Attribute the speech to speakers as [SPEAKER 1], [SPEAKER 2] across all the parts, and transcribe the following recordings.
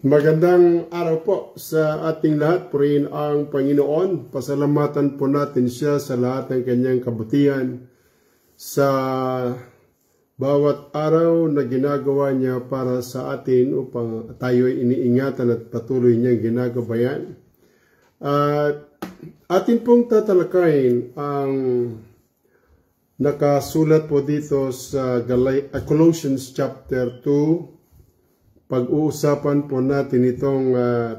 [SPEAKER 1] Magandang araw po sa ating lahat. Purihin ang Panginoon. Pasalamatan po natin siya sa lahat ng kanyang kabutihan, sa bawat araw na ginagawa niya para sa atin upang tayo ay iniingatan at patuloy niyang ginagabayan. At atin pong tatalakayin ang nakasulat po dito sa Colossians chapter 2. Pag-uusapan po natin itong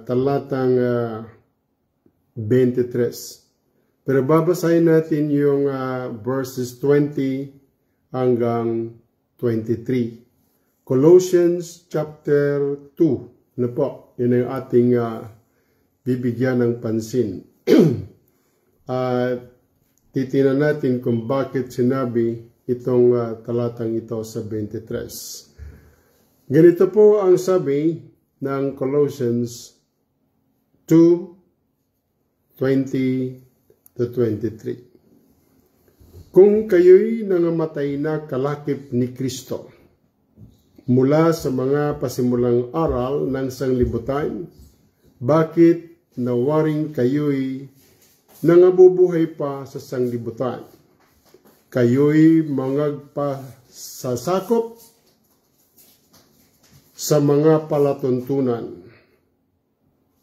[SPEAKER 1] talatang 23. Pero babasahin natin yung verses 20 hanggang 23. Colossians chapter 2. Ano po? Yun ang ating bibigyan ng pansin. Titingnan natin kung bakit sinabi itong talatang ito sa 23. Ganito po ang sabi ng Colossians 2:20-23. Kung kayo'y nangamatay na kalakip ni Kristo mula sa mga pasimulang aral ng sanglibutan, bakit nawaring kayo'y nangabubuhay pa sa sanglibutan? Kayo'y mangagpasasakop sa mga palatuntunan,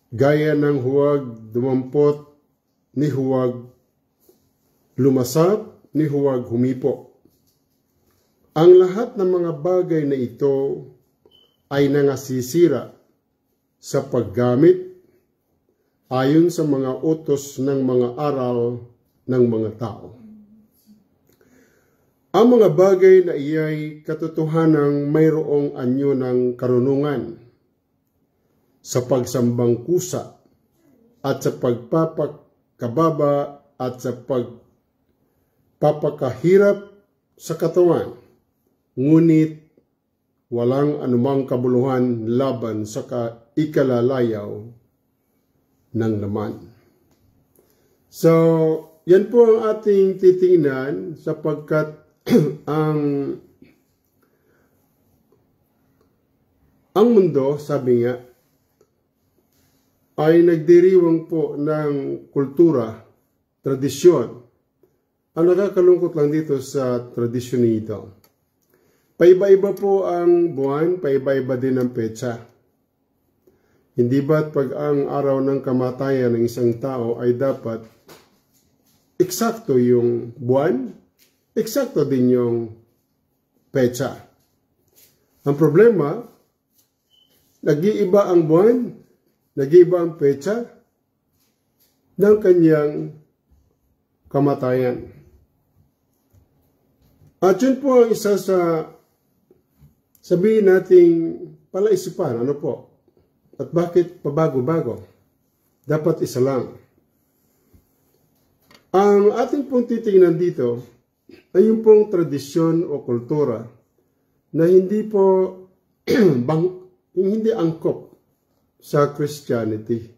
[SPEAKER 1] gaya ng huwag dumampot, ni huwag lumasap, ni huwag humipo. Ang lahat ng mga bagay na ito ay nangasisira sa paggamit ayon sa mga utos ng mga aral ng mga tao. Ang mga bagay na iyay katotohanang mayroong anyo ng karunungan sa pagsambang kusa at sa pagpapakababa at sa pagpapakahirap sa katawan, ngunit walang anumang kabuluhan laban sa ikalalayaw ng laman. So, yan po ang ating titingnan sapagkat ang mundo, sabi nga, ay nagdiriwang po ng kultura, tradisyon. Ang nakakalungkot lang dito sa tradisyon nito, paiba-iba po ang buwan, paiba-iba din ang petsa. Hindi ba't pag ang araw ng kamatayan ng isang tao ay dapat eksakto yung buwan, eksakto din yung petsa. Ang problema, nag-iiba ang buwan, nag-iiba ang petsa ng kanyang kamatayan. At yun po ang isa sa sabihin nating palaisipan, ano po? At bakit pabago-bago? Dapat isa lang. Ang ating pong titingnan dito ay yung pong tradisyon o kultura na hindi po hindi angkop sa Christianity.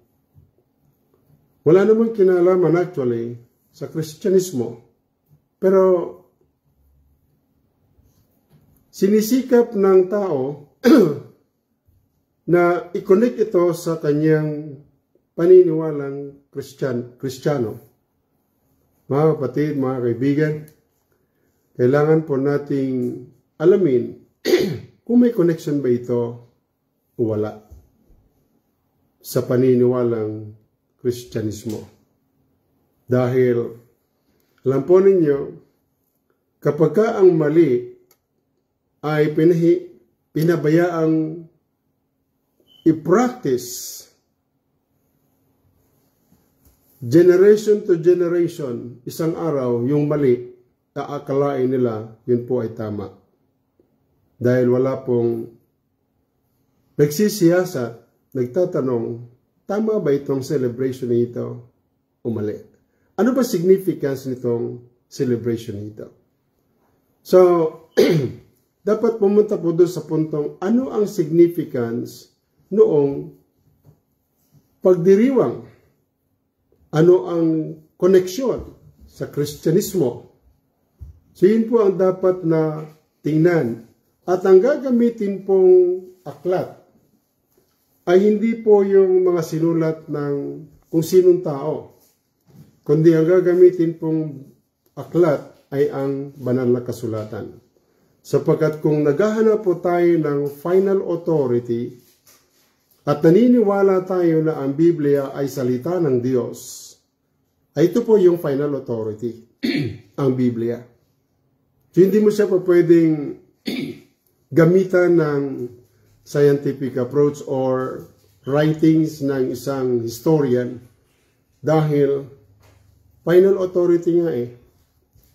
[SPEAKER 1] Wala namang kinalaman actually sa Kristyanismo. Pero sinisikap ng tao na i-connect ito sa kanyang paniniwalang Kristiyano. Mga kapatid, mga kaibigan, kailangan po nating alamin kung may connection ba ito o wala sa paniniwalang Kristyanismo. Dahil, alam po ninyo, kapag ang mali ay pinabayaang i-practice generation to generation, isang araw, yung mali, aakalain nila, yun po ay tama. Dahil wala pong nagsisiyasat, nagtatanong, tama ba itong celebration nito o mali? Ano ba significance nitong celebration nito? So, dapat pumunta po doon sa puntong, ano ang significance noong pagdiriwang? Ano ang koneksyon sa Kristyanismo? So yun po ang dapat na tingnan. At ang gagamitin pong aklat ay hindi po yung mga sinulat ng kung sinong tao, kundi ang gagamitin pong aklat ay ang banal na kasulatan. Sapagkat kung naghahanap po tayo ng final authority at naniniwala tayo na ang Biblia ay salita ng Diyos, ay ito po yung final authority, ang Biblia. So hindi mo siya pa pwedeng gamitan ng scientific approach or writings ng isang historian dahil final authority nga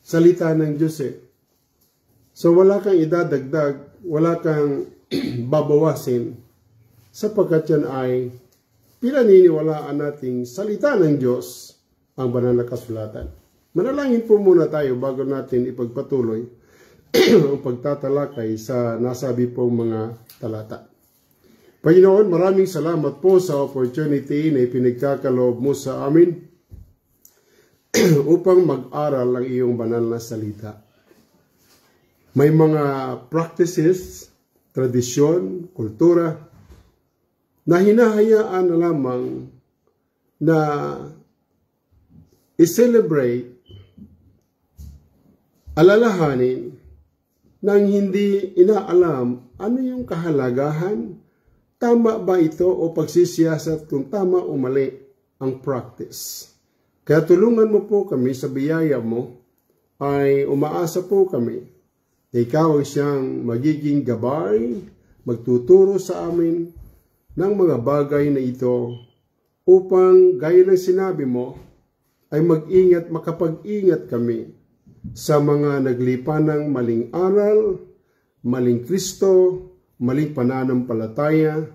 [SPEAKER 1] salita ng Diyos So wala kang idadagdag, wala kang babawasin sapagkat yan ay pinaniniwalaan nating salita ng Diyos ang banal na kasulatan. Manalangin po muna tayo bago natin ipagpatuloy ang pagtatalakay sa nasabi pong mga talata. Panginoon, maraming salamat po sa opportunity na ipinagkakaloob mo sa amin upang mag-aral ang iyong banal na salita. May mga practices, tradisyon, kultura na hinahayaan na lamang na i-celebrate, alalahanin, nang hindi inaalam ano yung kahalagahan, tama ba ito o pagsisiyasat kung tama o mali ang practice. Kaya tulungan mo po kami sa biyaya mo, ay umaasa po kami na ikaw ang siyang magiging gabay, magtuturo sa amin ng mga bagay na ito upang gaya ng sinabi mo ay mag-ingat, makapag-ingat kami sa mga naglipa ng maling aral, maling Kristo, maling pananampalataya,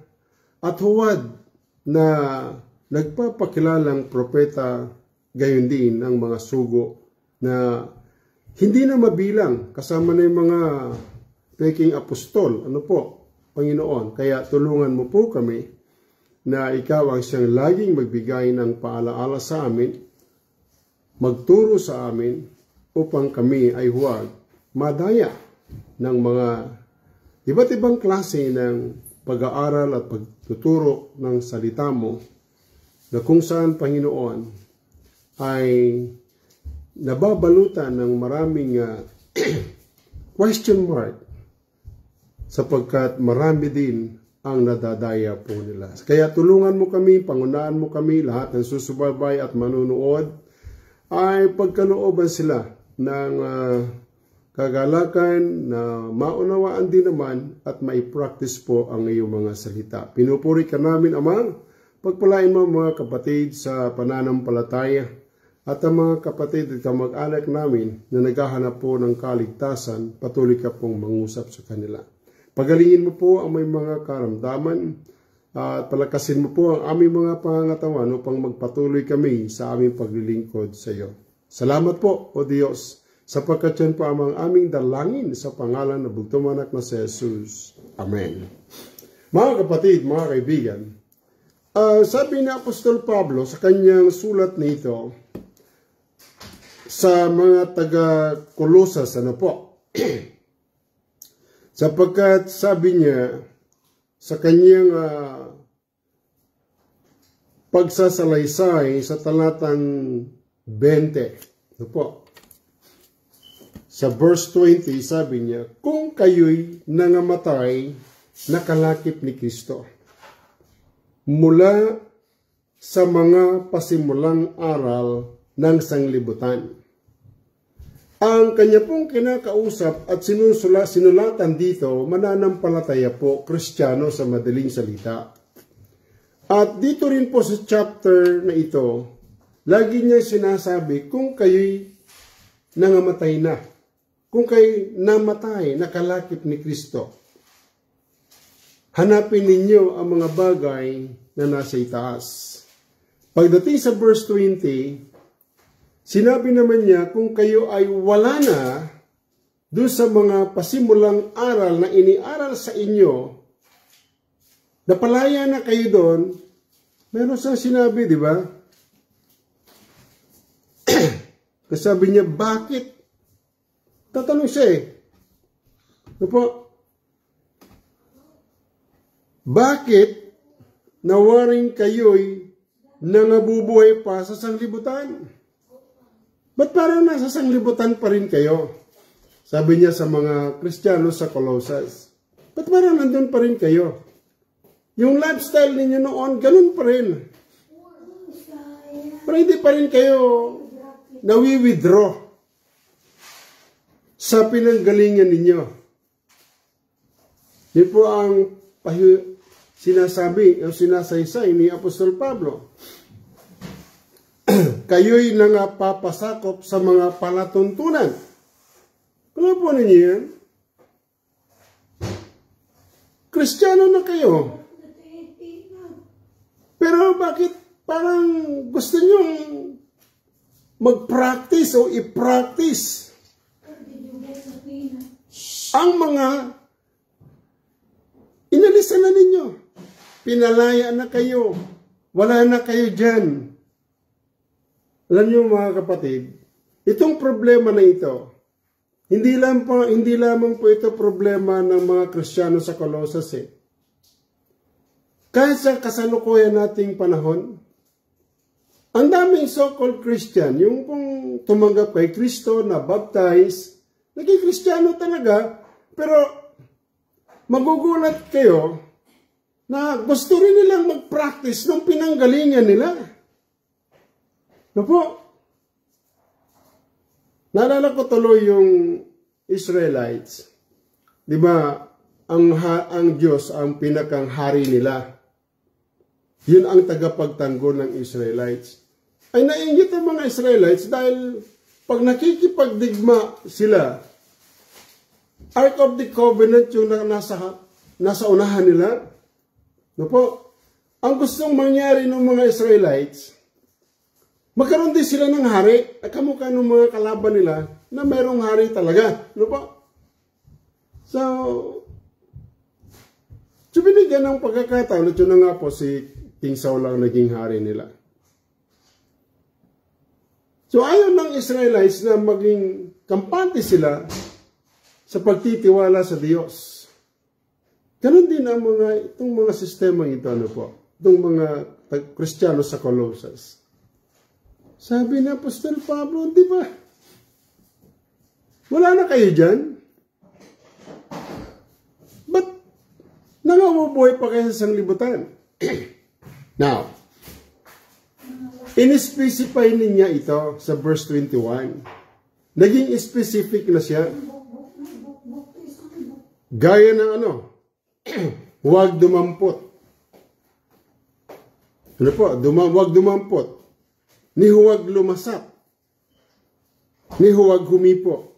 [SPEAKER 1] at huwad na nagpapakilalang propeta gayon din ang mga sugo na hindi na mabilang kasama na yung mga peking apostol. Ano po, Panginoon? Kaya tulungan mo po kami na ikaw ang siyang laging magbigay ng paalaala sa amin, magturo sa amin upang kami ay huwag madaya ng mga iba't ibang klase ng pag-aaral at pagtuturo ng salita mo na kung saan, Panginoon, ay nababalutan ng maraming question mark sapagkat marami din ang nadadaya po nila. Kaya tulungan mo kami, pangunahan mo kami, lahat ng susubaybay at manunood ay pagkalooban sila ng kagalakan na maunawaan din naman at maipractice po ang iyong mga salita. Pinupuri ka namin, Ama, pagpalain mo mga kapatid sa pananampalataya at ang mga kapatid at kamag-anak namin na naghahanap po ng kaligtasan, patuloy ka pong mangusap sa kanila. Pagalingin mo po ang may mga karamdaman at palakasin mo po ang aming mga pangangatawan upang magpatuloy kami sa aming paglilingkod sa iyo. Salamat po, O Diyos, sapagkat yan po ang aming dalangin sa pangalan na bugtumanak na si Jesus. Amen. Mga kapatid, mga kaibigan, sabi ni Apostol Pablo sa kanyang sulat nito, sa mga taga-Kolosas, ano po? Sapagkat sabi niya sa kanyang pagsasalaysay sa talatang 20, ano po? Sa verse 20, sabi niya, kung kayo'y nangamatay, nakalakip ni Kristo mula sa mga pasimulang aral ng sanglibutan. Ang kanya pong kinakausap at sinulatan dito, mananampalataya po, Kristiyano sa madaling salita. At dito rin po sa chapter na ito, lagi niya sinasabi, kung kayo'y nangamatay na, kung kayo'y namatay, nakalakip ni Kristo, hanapin ninyo ang mga bagay na nasa itaas. Pagdating sa verse 20, sinabi naman niya, kung kayo ay wala na doon sa mga pasimulang aral na iniaral sa inyo, napalaya na kayo doon, meron siyang sinabi, di ba? Sabi niya, bakit? Tatanong siya Ano po? Bakit na waring kayo'y nangabubuhay pa sa sanglibutan? Ba't parang nasa sanglibutan pa rin kayo? Sabi niya sa mga Kristiyano sa Colossus. Ba't parang nandun pa rin kayo? Yung lifestyle ninyo noon, ganun pa rin. Pero hindi pa rin kayo nawi-withdraw sa pinanggalingan ninyo. Yun po ang sinasabi o sinasaysay ni Apostol Pablo. Kayo'y nangapapasakop sa mga palatuntunan. Kala po ninyo yan? Kristiyano na kayo. Pero bakit parang gusto nyong mag-practice o i-practice ang mga inalisan na ninyo? Pinalaya na kayo. Wala na kayo dyan. Alam niyo mga kapatid, itong problema na ito, hindi lamang po ito problema ng mga Kristiyano sa Colossus eh. Kahit sa kasalukuyan nating panahon, ang daming so-called Christian, yung pong tumanggap kay Kristo, na baptize, naging Kristiyano talaga, pero magugulat kayo na gusto rin nilang mag-practice ng pinanggalingan nila. No po? Naalala ko tuloy yung Israelites. Di ba, ang Diyos ang pinakang hari nila. Yun ang tagapagtanggol ng Israelites. Ay nainggit ang mga Israelites dahil pag nakikipagdigma sila, Ark of the Covenant yung nasa unahan nila. No po? Ang gustong mangyari ng mga Israelites, magkaroon din sila ng hari, at kamukha ng mga kalaban nila na mayroong hari talaga. Ano po? So binigyan ng pagkakataon at yun na nga po si King Saul ang naging hari nila. So ayaw ng Israelites na maging kampante sila sa pagtitiwala sa Diyos. Ganon din ang itong mga sistema ito, ano po? Itong mga Kristiyano sa Colossus. Sabi ni Apostol Pablo, di ba? Wala na kayo dyan? Ba't nangabubuhay pa kayo sa sanglibutan? Now, in-specify niya ito sa verse 21. Naging specific na siya. Gaya ng huwag dumampot. Ano po? Huwag dumampot. Ni huwag lumasap, ni huwag humipo.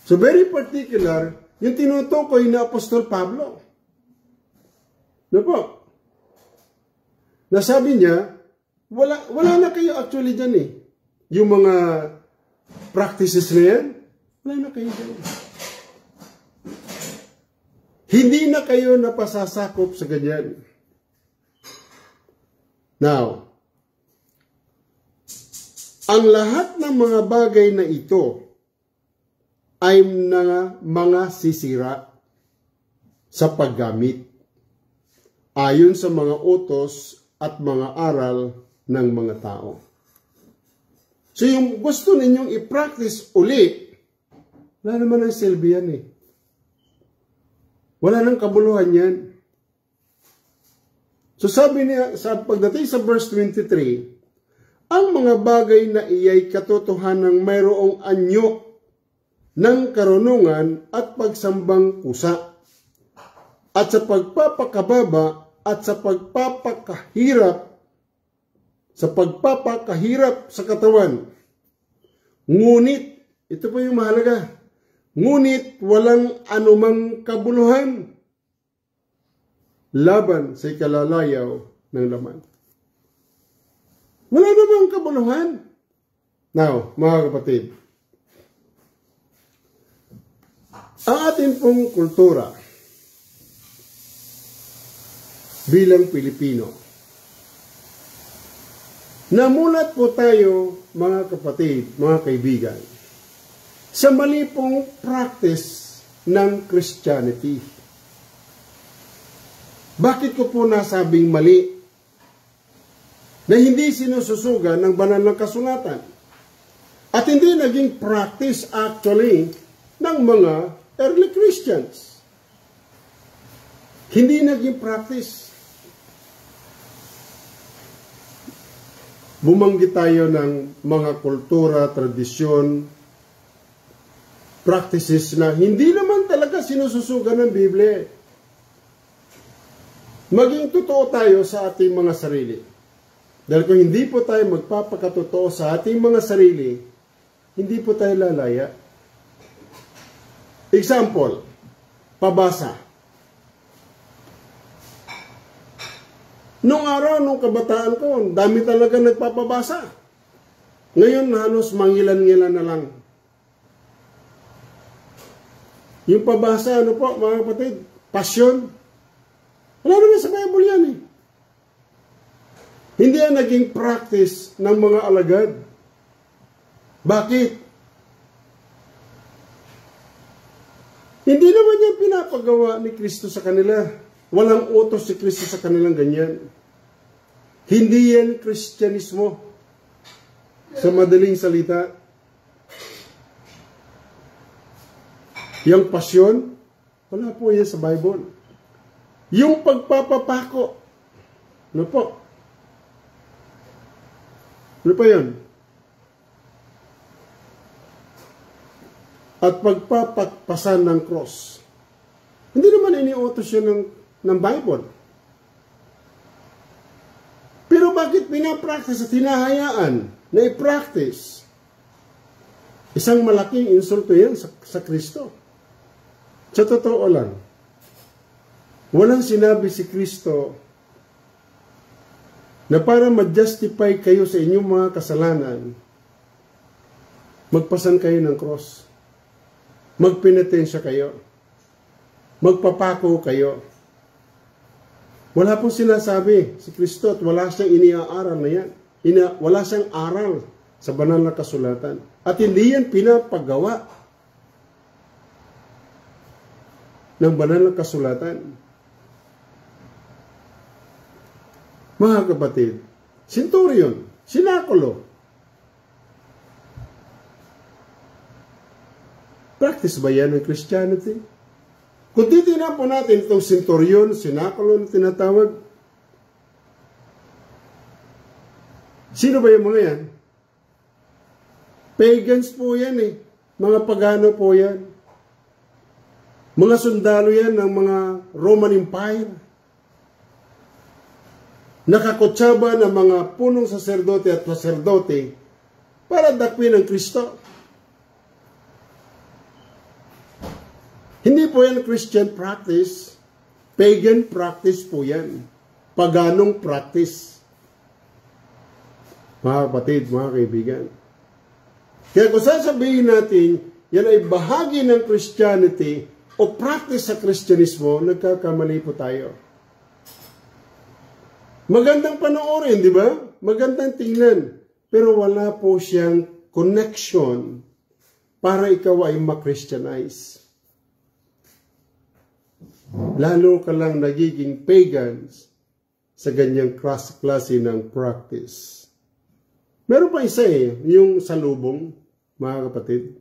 [SPEAKER 1] So very particular, yung tinutukoy na Apostol Pablo. Ano po? Nasabi niya, wala na kayo actually dyan eh. Yung mga practices na yan, wala na kayo dyan. Hindi na kayo napasasakop sa ganyan. Now, ang lahat ng mga bagay na ito ay mga sisira sa paggamit ayon sa mga utos at mga aral ng mga tao. So yung gusto ninyong i-practice uli, wala naman ang silbi yan eh. Wala nang kabuluhan yan. So sabi niya, pagdating sa verse 23, ang mga bagay na iyay katotohanang mayroong anyo ng karunungan at pagsambang kusa, at sa pagpapakababa at sa pagpapakahirap sa katawan. Ngunit, ito po yung mahalaga, ngunit walang anumang kabuluhan laban sa ikalalayaw ng laman. Wala namang kabuluhan. Now, mga kapatid, ang ating pong kultura bilang Pilipino, namulat po tayo, mga kapatid, mga kaibigan, sa mali pong practice ng Christianity. Bakit ko po nasabing mali? Na hindi sinususugan ng banal na kasulatan. At hindi naging practice actually ng mga early Christians. Hindi naging practice. Bumanggit tayo ng mga kultura, tradisyon, practices na hindi naman talaga sinususugan ng Biblia. Maging totoo tayo sa ating mga sarili. Dahil kung hindi po tayo magpapakatotoo sa ating mga sarili, hindi po tayo lalaya. Example, pabasa. Nung araw, nung kabataan ko, dami talaga nagpapabasa. Ngayon, halos mangilan-ngilan na lang. Yung pabasa, ano po, mga kapatid, passion. Wala naman sa Bible yan eh. Hindi yan naging practice ng mga alagad. Bakit? Hindi naman yan pinapagawa ni Kristo sa kanila. Walang utos si Kristo sa kanilang ganyan. Hindi yan Kristyanismo. Sa madaling salita. Yung pasyon, wala po yan sa Bible. Yung pagpapapako, ano po? Ano pa yun? At pagpapagpasan ng cross. Hindi naman iniutos yun ng Bible. Pero bakit pinapractice at hinahayaan na i-practice? Isang malaking insulto yan sa Kristo. Sa totoo lang, walang sinabi si Kristo na para ma-justify kayo sa inyong mga kasalanan, magpasan kayo ng cross. Magpenitensya kayo. Magpapako kayo. Wala pong sinasabi si Kristo at wala siyang iniaaral na yan. Wala siyang aral sa banal na kasulatan. At hindi yan pinapagawa ng banal na kasulatan. Mga kapatid, centurion, sinakulo. Practice ba yan ng Christianity? Kung titignan po natin itong centurion, sinakulo na tinatawag, sino ba yung mga yan? Pagans po yan eh. Mga pagano po yan. Mga sundalo yan ng mga Roman Empire. Nakakutsaba ng mga punong saserdote at saserdote para dakwin ang Kristo. Hindi po yan Christian practice. Pagan practice po yan. Paganong practice. Mga kapatid, mga kaibigan. Kaya kung sasabihin natin, yan ay bahagi ng Christianity o practice sa Kristyanismo, nagkakamali po tayo. Magandang panoorin, di ba? Magandang tingnan. Pero wala po siyang connection para ikaw ay ma-Christianize. Lalo ka lang nagiging pagans sa ganyang klase ng practice. Meron pa isa yung salubong, mga kapatid.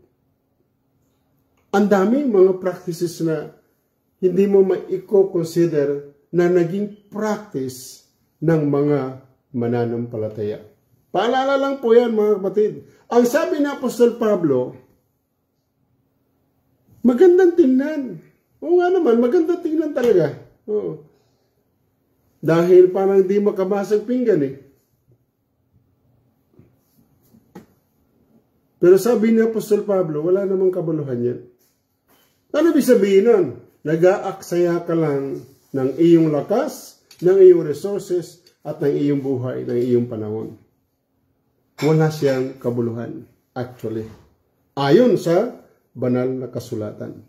[SPEAKER 1] Ang daming mga practices na hindi mo ma-consider na naging practice ng mga mananampalataya. Paalala lang po yan, mga kapatid. Ang sabi ni Apostol Pablo, magandang tingnan. Oo nga naman, magandang tingnan talaga. Oo. Dahil parang di makabasag pinggan eh. Pero sabi ni Apostol Pablo, wala namang kabuluhan yan. Ano ibig sabihin nun? Nag-aaksaya ka lang ng iyong lakas, ng iyong resources, at ng iyong buhay, ng iyong panahon. Wala siyang kabuluhan, actually. Ayon sa banal na kasulatan.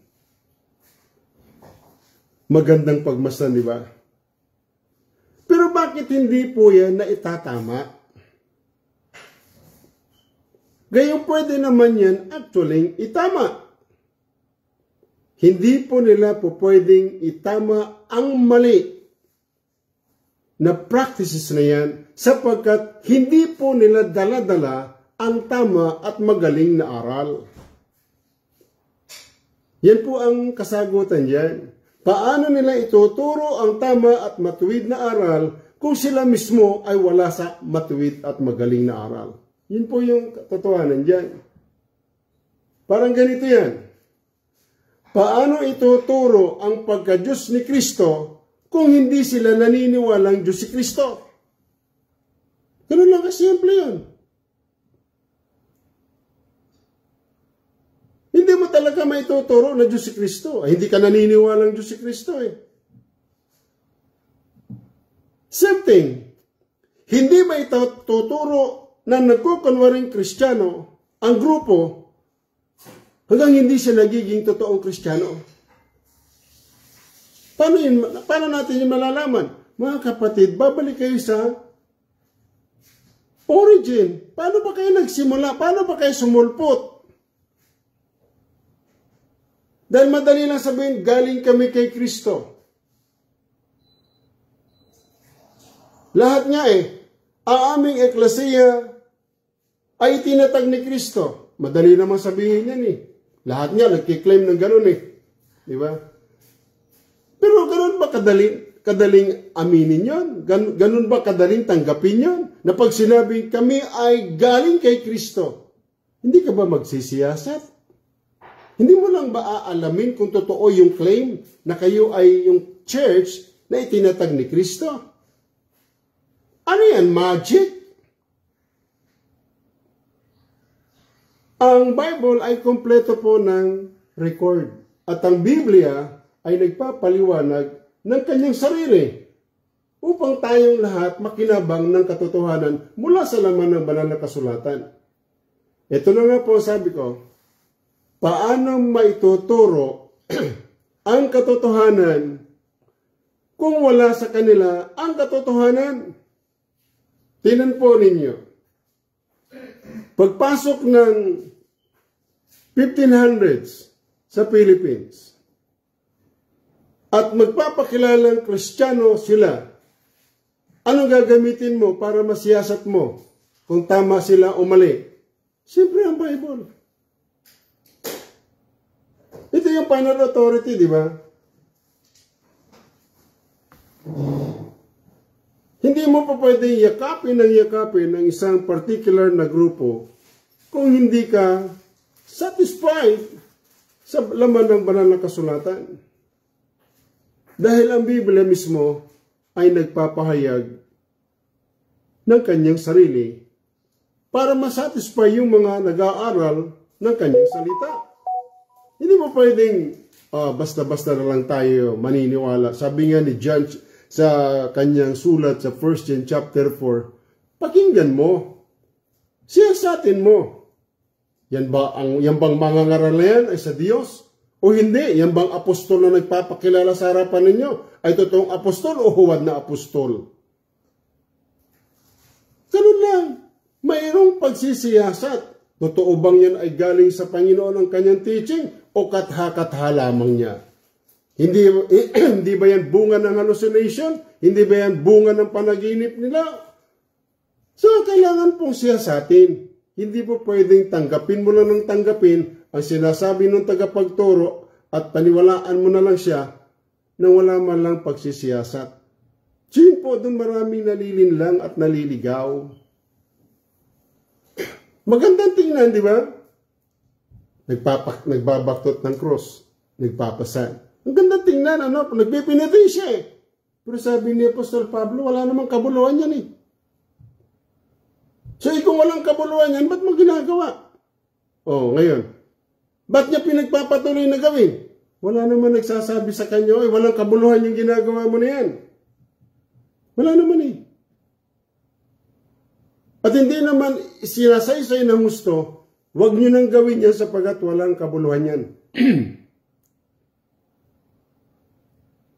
[SPEAKER 1] Magandang pagmasdan, di ba? Pero bakit hindi po yan na itatama? Gayong pwede naman yan, actually, itama. Hindi po nila po pwedeng itama ang mali na practices na yan sapagkat hindi po nila dala-dala ang tama at magaling na aral. Yan po ang kasagutan dyan. Paano nila ituturo ang tama at matuwid na aral kung sila mismo ay wala sa matuwid at magaling na aral? Yun po yung katotohanan dyan. Parang ganito yan. Paano ituturo ang pagka-Diyos ni Kristo kung hindi sila naniniwalang Diyos si Kristo? Ganun lang kasimple yun. Hindi mo talaga maituturo na Diyos si Kristo. Ay, hindi ka naniniwalang Diyos si Kristo eh. Same thing. Hindi ba ituturo na nagkukunwaring Kristiyano ang grupo hanggang hindi siya nagiging totoong Kristiyano? Paano natin yung malalaman? Mga kapatid, babalik kayo sa origin. Paano ba kayo nagsimula? Paano ba kayo sumulpot? Dahil madali lang sabihin, galing kami kay Kristo. Lahat nga ang aming eklesiya ay itinatag ni Kristo. Madali naman sabihin yan Lahat nga nagkiklaim ng ganun Di ba? Pero ganun ba kadaling aminin yon? Ganun ba kadaling tanggapin yon? Na pag sinabing kami ay galing kay Kristo, hindi ka ba magsisiyasat? Hindi mo lang ba aalamin kung totoo yung claim na kayo ay yung church na itinatag ni Kristo? Ano yan? Magic? Ang Bible ay kompleto po ng record. At ang Biblia ay nagpapaliwanag ng kanyang sarili upang tayong lahat makinabang ng katotohanan mula sa laman ng banal na kasulatan. Ito na nga po sabi ko, paano maituturo ang katotohanan kung wala sa kanila ang katotohanan? Tingnan po ninyo. Pagpasok ng 1500s sa Philippines at magpapakilalang Kristiyano sila, anong gagamitin mo para masiyasat mo kung tama sila o mali? Siyempre ang Bible. Ito yung final authority, di ba? Hindi mo pa pwedeng yakapin ng isang particular na grupo kung hindi ka satisfied sa laman ng banal na kasulatan. Dahil ang Biblia mismo ay nagpapahayag ng kanyang sarili para masatisfy yung mga nag-aaral ng kanyang salita. Hindi mo pwedeng basta-basta na lang tayo maniniwala. Sabi nga ni John sa kanyang sulat sa 1 John chapter 4, pakinggan mo, siyasatin mo. Yan bang mga ngaral na yan ay sa Diyos? O hindi? Yan bang apostol na nagpapakilala sa harapan ninyo ay totoong apostol o huwad na apostol? Ganun lang. Mayroong pagsisiyasat. Totoo bang yan ay galing sa Panginoon ang kanyang teaching o katha-katha lamang niya? Hindi ba yan bunga ng hallucination? Hindi ba yan bunga ng panaginip nila? So, kailangan pong siyasatin. Hindi po pwedeng tanggapin mo lang ng tanggapin ang sinasabi ng tagapagturo at paniwalaan mo na lang siya nang wala man lang pagsisiyasat. Diyan po doon maraming nalilinlang at naliligaw. Magandang tingnan, di ba? Nagbabaktot ng cross, nagpapasan. Ang ganda tingnan, nagbipinitay siya Pero sabi ni Apostol Pablo, wala namang kabuluhan yan So, kung walang kabuluhan yan, ba't mo ginagawa? Ngayon, ba't niya pinagpapatuloy na gawin? Wala naman nagsasabi sa kanya, walang kabuluhan yung ginagawa mo na yan. Wala naman At hindi naman sinasaysay ng gusto, huwag nyo nang gawin yan sapagat walang kabuluhan yan.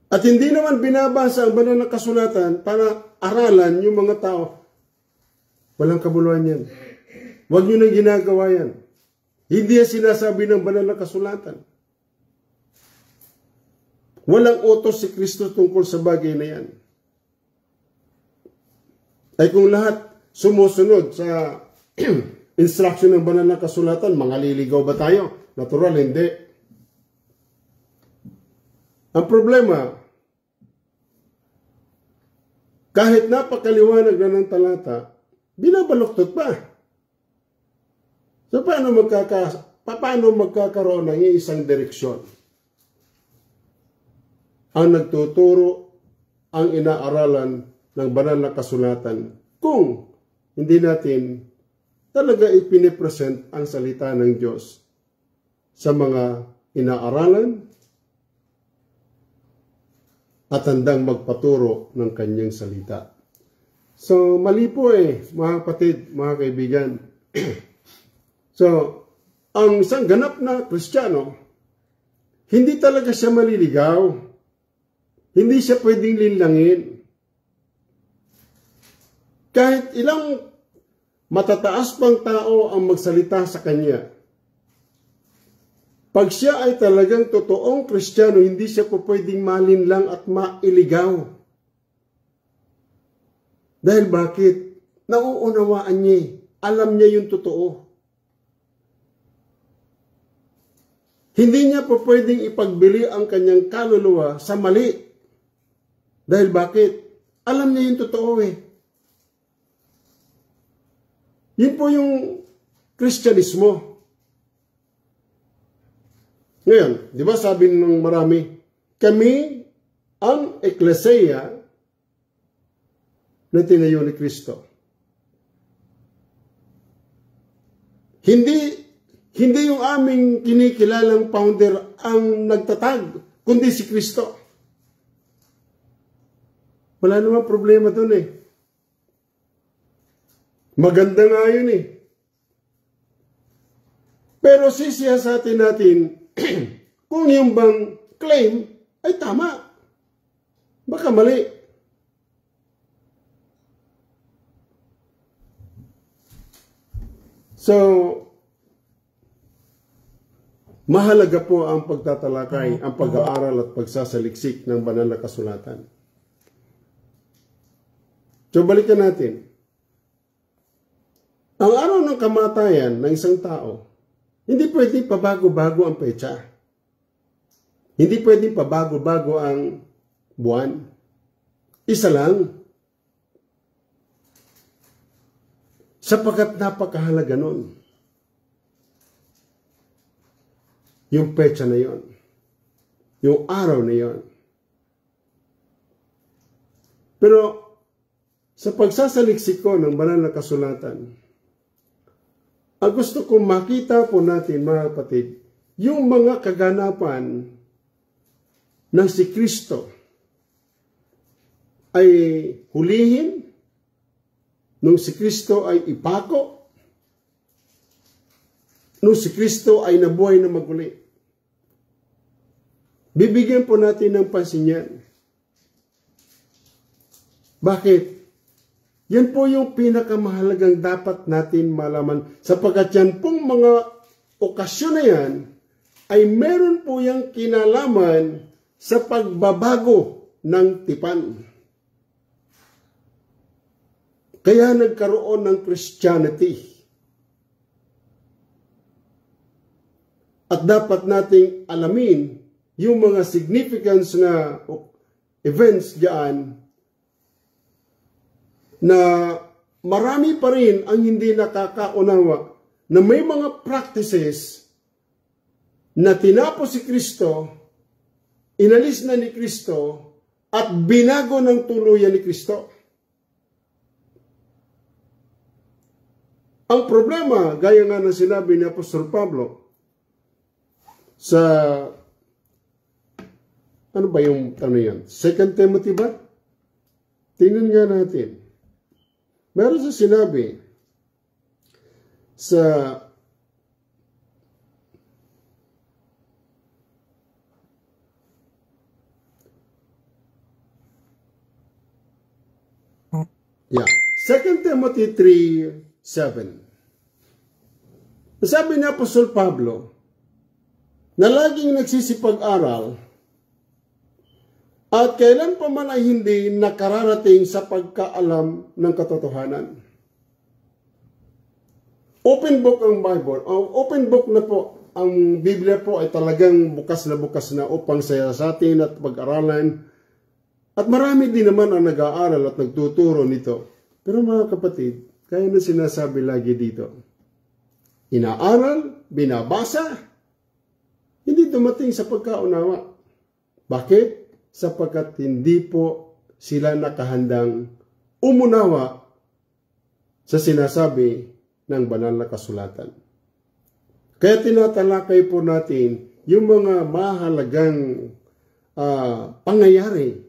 [SPEAKER 1] At hindi naman binabasa ang banal na kasulatan para aralan yung mga tao. Walang kabuluhan yan. Huwag nyo nang ginagawa yan. Hindi yan sinasabi ng banal na kasulatan. Walang utos si Kristo tungkol sa bagay na yan. Ay kung lahat sumusunod sa instruction ng banal na kasulatan, mangaliligaw ba tayo? Natural, hindi. Ang problema, kahit napakaliwanag na ng talata, binabaluktot pa. So paano magkakaroon ng isang direksyon? Ang nagtuturo ang inaaralan ng banal na kasulatan kung hindi natin talaga ipinipresent ang salita ng Diyos sa mga inaaralan at handang magpaturo ng kanyang salita. So, mali po mga kapatid, mga kaibigan. So, ang isang ganap na Kristiyano, hindi talaga siya maliligaw. Hindi siya pwedeng linlangin. Kahit ilang matataas pang tao ang magsalita sa kanya, pag siya ay talagang totoong Kristiyano, hindi siya po pwedeng malinlang at mailigaw. Dahil bakit? Nauunawaan niya. Alam niya yung totoo. Hindi niya po pwedeng ipagbili ang kanyang kaluluwa sa mali. Dahil bakit? Alam niya yung totoo Yun po yung Kristyanismo. Ngayon, di ba sabi ng marami, kami ang Eklesiya na tinayo ni Kristo. Hindi yung aming kinikilalang founder ang nagtatag, kundi si Kristo. Wala namang problema doon Maganda nga yun Pero sisiyasatin natin kung yung bang claim ay tama. Baka mali. So, mahalaga po ang pagtatalakay, ang pag-aaral at pagsasaliksik ng banal na kasulatan. So, balikan natin. Ang araw ng kamatayan ng isang tao, hindi pwedeng pabago-bago ang petsa. Hindi pwedeng pabago-bago ang buwan. Isa lang. Sapagkat napakahalaga nun. Yung petsa na yon. Yung araw na yon. Pero sa pagsasaliksik ko ng banal na kasulatan, ang gusto kong makita po natin, mga kapatid, yung mga kaganapan ng si Kristo ay hulihin, nung si Kristo ay ipako, nung si Kristo ay nabuhay na maguli. Bibigyan po natin ng pansin yan. Bakit? Yan po yung pinakamahalagang dapat natin malaman sapagkat yan pong mga okasyon na yan ay meron po yung kinalaman sa pagbabago ng tipan. Kaya nagkaroon ng Christianity. At dapat nating alamin yung mga significance na events diyan na marami pa rin ang hindi nakakaunawa na may mga practices na tinapos si Kristo, inalis na ni Kristo, at binago ng tuluyan ni Kristo. Ang problema, gaya nga ng sinabi ni Apostol Pablo, sa, ano ba yung, yan? 2 Timothy ba? Tingnan nga natin. Meron sa sinabi sa Yeah. 2 Timothy 3:7. Sabi ni Apostol Pablo na laging nagsisipag-aral At kailan pa man ay hindi nakararating sa pagkaalam ng katotohanan. Open book ang Bible. Open book na po. Ang Biblia po ay talagang bukas na upang sa atin at pag-aralan. At marami din naman ang nag-aaral at nagtuturo nito. Pero mga kapatid, kaya na sinasabi lagi dito, inaaral, binabasa, hindi dumating sa pagkaunawa. Bakit? Sapagkat hindi po sila nakahandang umunawa sa sinasabi ng banal na kasulatan. Kaya tinatalakay po natin yung mga mahalagang pangyayari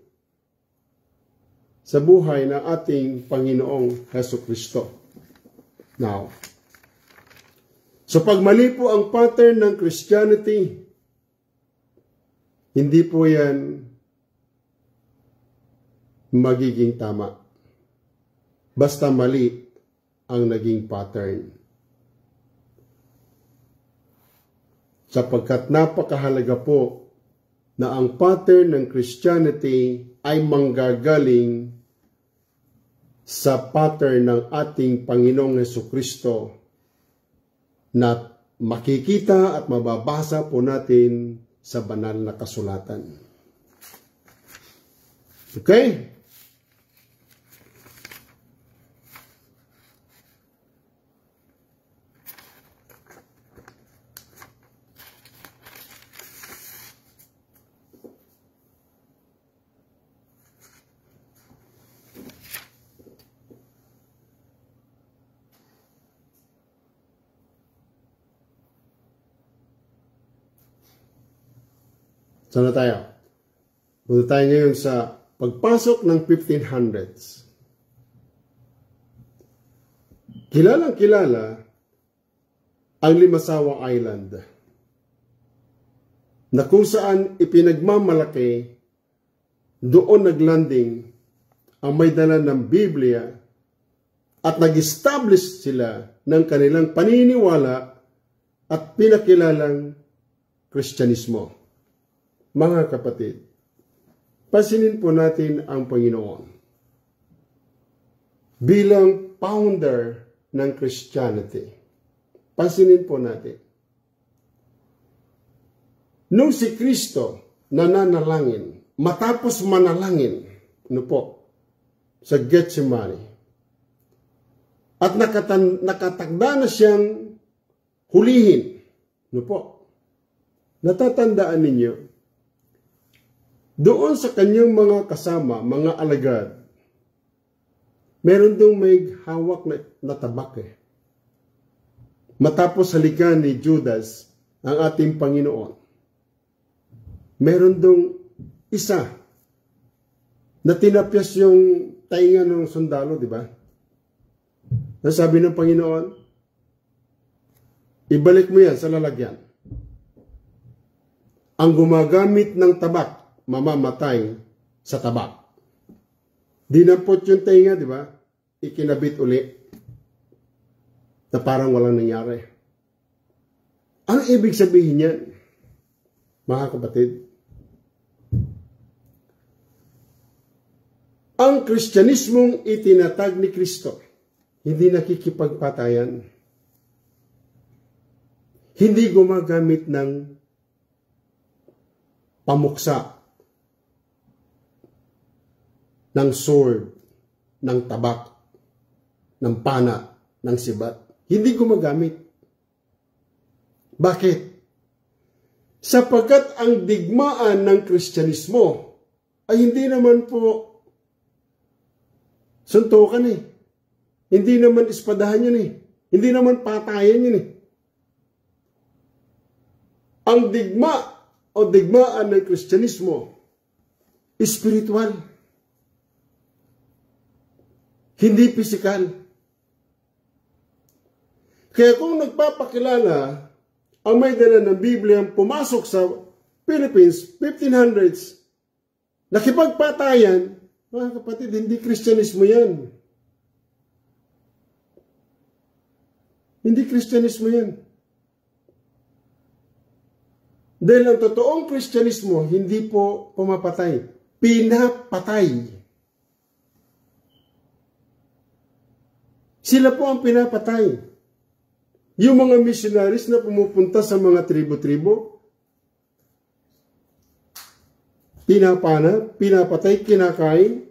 [SPEAKER 1] sa buhay ng ating Panginoong Hesukristo. Now, so pag mali po ang pattern ng Christianity, hindi po yan magiging tama. Basta mali ang naging pattern. Sapagkat napakahalaga po na ang pattern ng Christianity ay manggagaling sa pattern ng ating Panginoong Hesukristo na makikita at mababasa po natin sa banal na kasulatan. Okay? Saan na tayo? Punta tayo ngayon sa pagpasok ng 1500s. Kilalang kilala ang Limasawa Island na kung saan ipinagmamalaki doon naglanding ang may dala ng Biblia at nag-establish sila ng kanilang paniniwala at pinakilalang Kristyanismo. Mga kapatid, pansinin po natin ang Panginoon bilang founder ng Christianity. Pansinin po natin. Nung si Kristo nananalangin, matapos manalangin, sa Getsemani, at nakatagda na siyang hulihin, natatandaan ninyo, doon sa kanyang mga kasama, mga alagad, meron dong may hawak na tabak Matapos halikan ni Judas ang ating Panginoon, meron dong isa na tinapyas yung tainga ng sundalo, di ba? Nasabi ng Panginoon, ibalik mo yan sa lalagyan. Ang gumagamit ng tabak, mamamatay sa tabak. Dinampot yung tainga, di ba? Ikinabit uli na parang walang nangyari. Ano ibig sabihin yan, mga kapatid? Ang Kristyanismong itinatag ni Kristo, hindi nakikipagpatayan. Hindi gumagamit ng pamuksa, ng sword, ng tabak, ng pana, ng sibat. Hindi gumagamit. Bakit? Sapagkat ang digmaan ng Kristyanismo ay hindi naman po suntukan Hindi naman ispadahan yun Hindi naman patayan yun Ang digmaan ng Kristyanismo, espiritual. Hindi pisikal. Kaya kung nagpapakilala ang may dala ng Biblia pumasok sa Philippines, 1500s, nakipagpatayan, mga kapatid, hindi Kristyanismo yan. Hindi Kristyanismo yan. Dahil ang totoong Kristyanismo, hindi po pumapatay. pinapatay. Sila po ang pinapatay. Yung mga missionaries na pumupunta sa mga tribo-tribo, pinapatay, kinakain.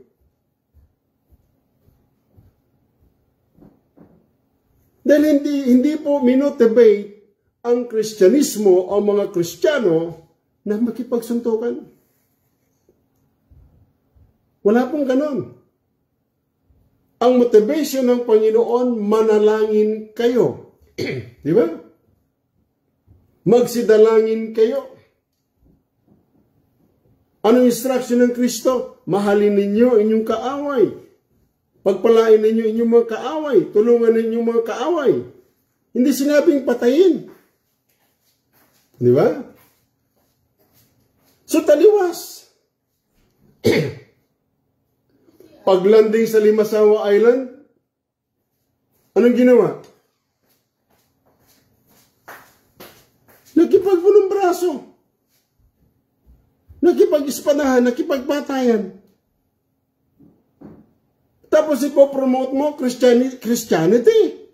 [SPEAKER 1] Dahil hindi po minotivate ang Kristyanismo o mga Kristiyano na makipagsuntukan. Wala pong ganon. Ang motivation ng Panginoon, manalangin kayo. Di ba? Magsidalangin kayo. Anong instruction ng Kristo? Mahalin ninyo inyong kaaway. Pagpalain ninyo inyong mga kaaway. Tulungan ninyo mga kaaway. Hindi sinabing patayin. Di ba? So taliwas. Paglanding sa Limasawa Island, anong ginawa? Nakipagpunong braso. Nakipag-ispanahan, nakipagpatayan. Tapos ipopromote mo Christianity.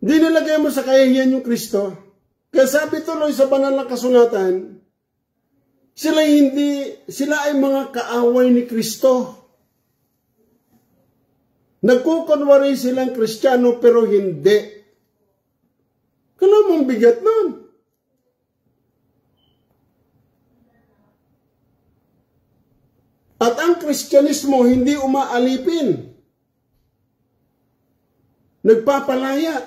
[SPEAKER 1] Di nilagay mo sa kahihiyan yung Kristo. Kaya sabi tuloy sa banal na kasulatan, sila ay mga kaaway ni Kristo. Nagkukunwari silang Kristiyano pero hindi. Kala mong bigat nun. At ang Kristyanismo hindi umaalipin. Nagpapalaya.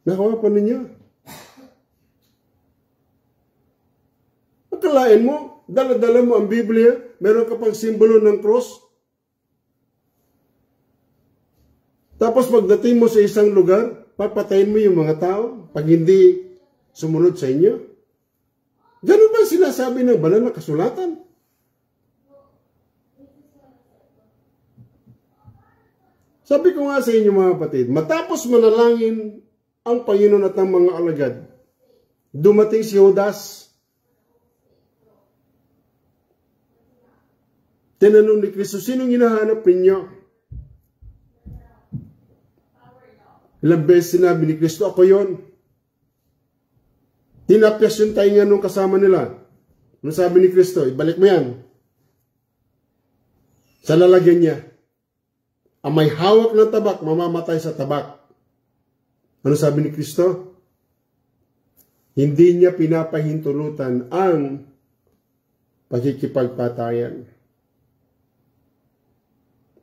[SPEAKER 1] Nakuha pa ninyo? Akalain mo, dala-dala mo ang Biblia, meron ka pang simbolo ng cross. Tapos pagdating mo sa isang lugar, papatayin mo yung mga tao pag hindi sumunod sa inyo. Ganun ba sinasabi ng banal na kasulatan? Sabi ko nga sa inyo mga kapatid, matapos manalangin ang Panginoon at ang mga alagad, dumating si Judas. Tinanong ni Kristo, sinong hinahanap ninyo? Ilang beses sinabi ni Kristo, ako yon. Tinapyas yung tainga nung kasama nila. Ano sabi ni Kristo? Ibalik mo yan. Sa lalagyan niya. Ang may hawak ng tabak, mamamatay sa tabak. Ano sabi ni Kristo? Hindi niya pinapahintulutan ang pagkikipagpatayan.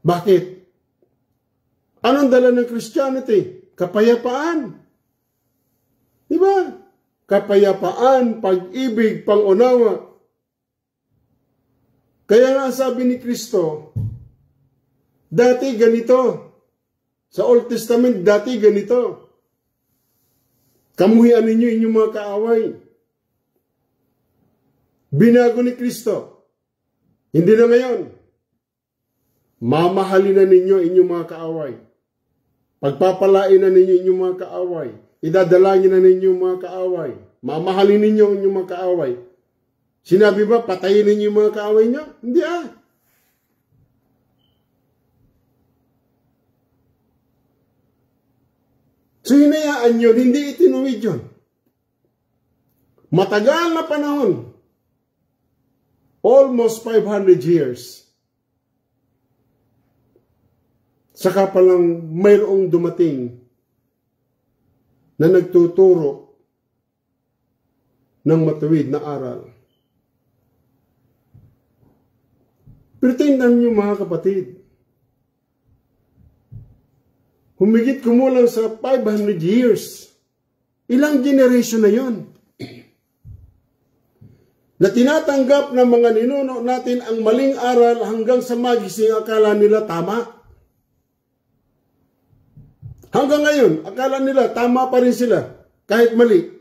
[SPEAKER 1] Bakit? Anong dala ng Christianity? Kapayapaan. Diba? Kapayapaan, pag-ibig, pang-unawa. Kaya nga sabi ni Kristo, dati ganito. Sa Old Testament, dati ganito. Kamuhian ninyo inyong mga kaaway. Binago ni Kristo. Hindi na ngayon. Mamahalin na ninyo inyong mga kaaway. Pagpapalain na ninyo inyong mga kaaway. Idadalangin na ninyo mga kaaway. Mamahalin ninyo inyong mga kaaway. Sinabi ba, patayin ninyo yung mga kaaway nyo? Hindi ah. So hinayaan yun, hindi itinuwid yun. Matagal na panahon. Almost 500 years. Saka palang mayroong dumating na nagtuturo ng matuwid na aral. Pero tingnan niyo mga kapatid, humigit kumulang sa 500 years, ilang generation na yon na tinatanggap ng mga ninuno natin ang maling aral hanggang sa magising akala nila tama. Hanggang ngayon, akala nila, tama pa rin sila, kahit mali.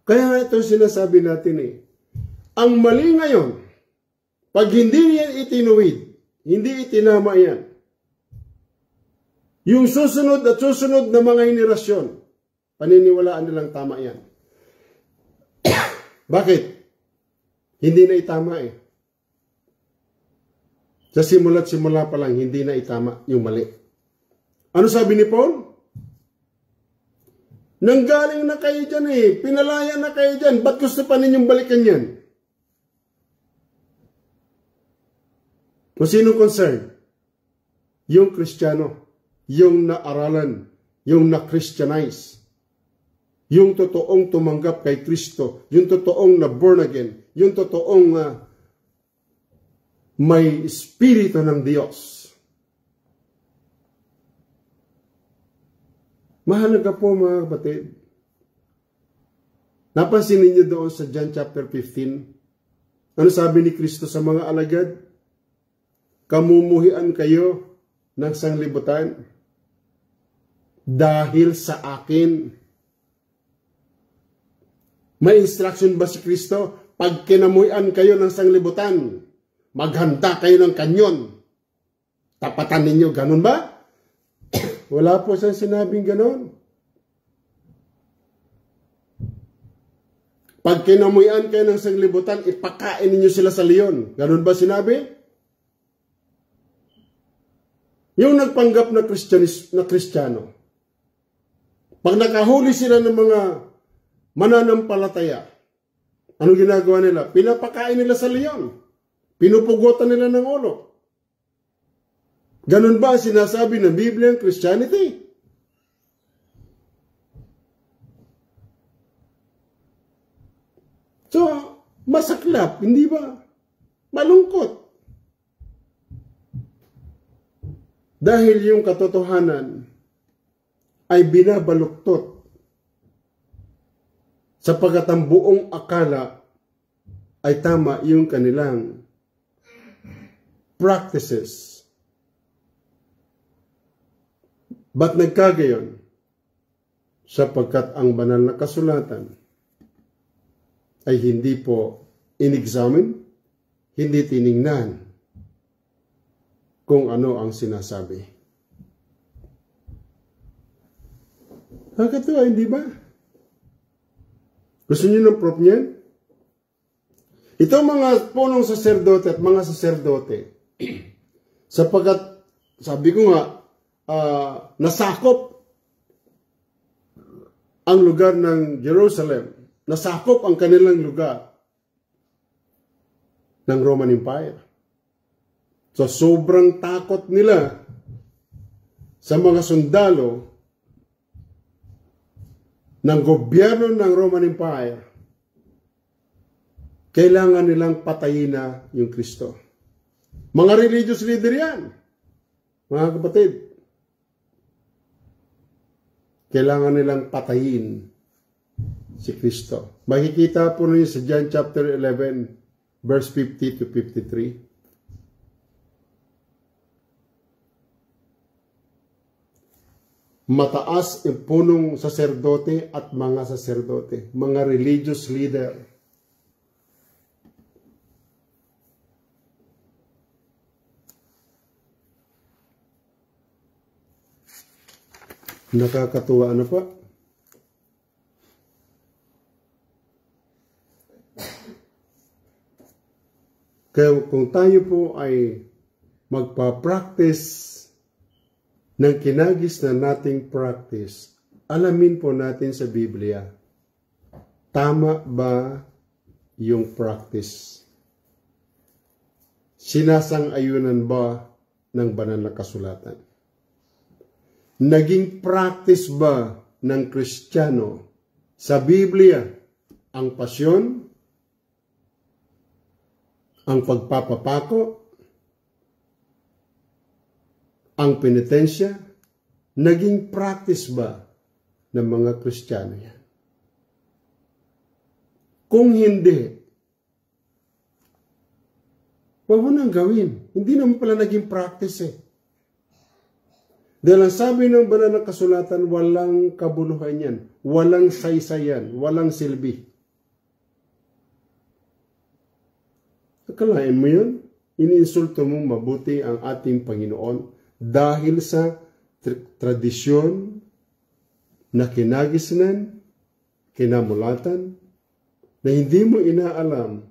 [SPEAKER 1] Kaya nga ito sinasabi natin eh. Ang mali ngayon, pag hindi yan itinuwid, hindi itinama yan, yung susunod at susunod na mga henerasyon, paniniwalaan nilang tama yan. Bakit? Hindi na itama eh. Sa simula't simula pa lang, hindi na itama yung mali. Ano sabi ni Paul? Nanggaling na kayo dyan eh. Pinalaya na kayo dyan. Ba't gusto pa ninyong balikan yan? Kung sino concern? Yung Kristiyano. Yung naaralan. Yung na-Christianize. Yung totoong tumanggap kay Kristo. Yung totoong na born again. Yung totoong may Espiritu ng Diyos. Mahalaga po mga kapatid. Napansin ninyo doon sa John chapter 15. Ano sabi ni Kristo sa mga alagad? Kamumuhian kayo ng sanglibutan dahil sa akin. May instruction ba si Kristo? Pag kinamuhian kayo ng sanglibutan, maghanda kayo ng kanyon. Tapatan ninyo, ganun ba? Wala po siyang sinabing ganun. Pag kinamuhian kayo ng sanglibutan, ipakain ninyo sila sa leon. Ganun ba sinabi? Yung nagpanggap na Kristiyano, pag nakahuli sila ng mga mananampalataya, ano ginagawa nila? Pinapakain nila sa leon. Pinupugutan nila ng ulo. Ganun ba sinasabi ng Biblia ang Christianity? So, masaklap, hindi ba? Malungkot. Dahil yung katotohanan ay binabaluktot sapagkat ang buong akala ay tama yung kanilang practices. Ba't nagkagayon? Sapagkat ang banal na kasulatan ay hindi po in-examine, hindi tiningnan kung ano ang sinasabi. Nakakatuwa, hindi ba? Gusto niyo ng proof niyan? Ito mga punong saserdote at mga saserdote, sapagkat, sabi ko nga, nasakop ang lugar ng Jerusalem, nasakop ang kanilang lugar ng Roman Empire. So, sobrang takot nila sa mga sundalo ng gobyerno ng Roman Empire. Kailangan nilang patayin na yung Kristo. Mga religious leader yan, mga kapatid. Kailangan nilang patayin si Kristo. Makikita po ninyo sa John chapter 11, verse 50 to 53. Mataas ang punong saserdote at mga saserdote, mga religious leader. Nakakatuwa na pa. Kaya kung tayo po ay magpa-practice ng kinagis na nating practice, alamin po natin sa Biblia, tama ba yung practice? Sinasang-ayunan ba ng banal na kasulatan? Naging practice ba ng Kristiyano sa Biblia ang pasyon, ang pagpapapako, ang penitensya? Naging practice ba ng mga Kristiyano yan? Kung hindi, huwag mo nang gawin. Hindi naman pala naging practice eh. Dahil ang sabi ng banal na kasulatan, walang kabuluhan yan, walang saysayan, walang silbi. Akalain mo yun? Iniinsulto mong mabuti ang ating Panginoon dahil sa tradisyon na kinagisnan, kinamulatan na hindi mo inaalam,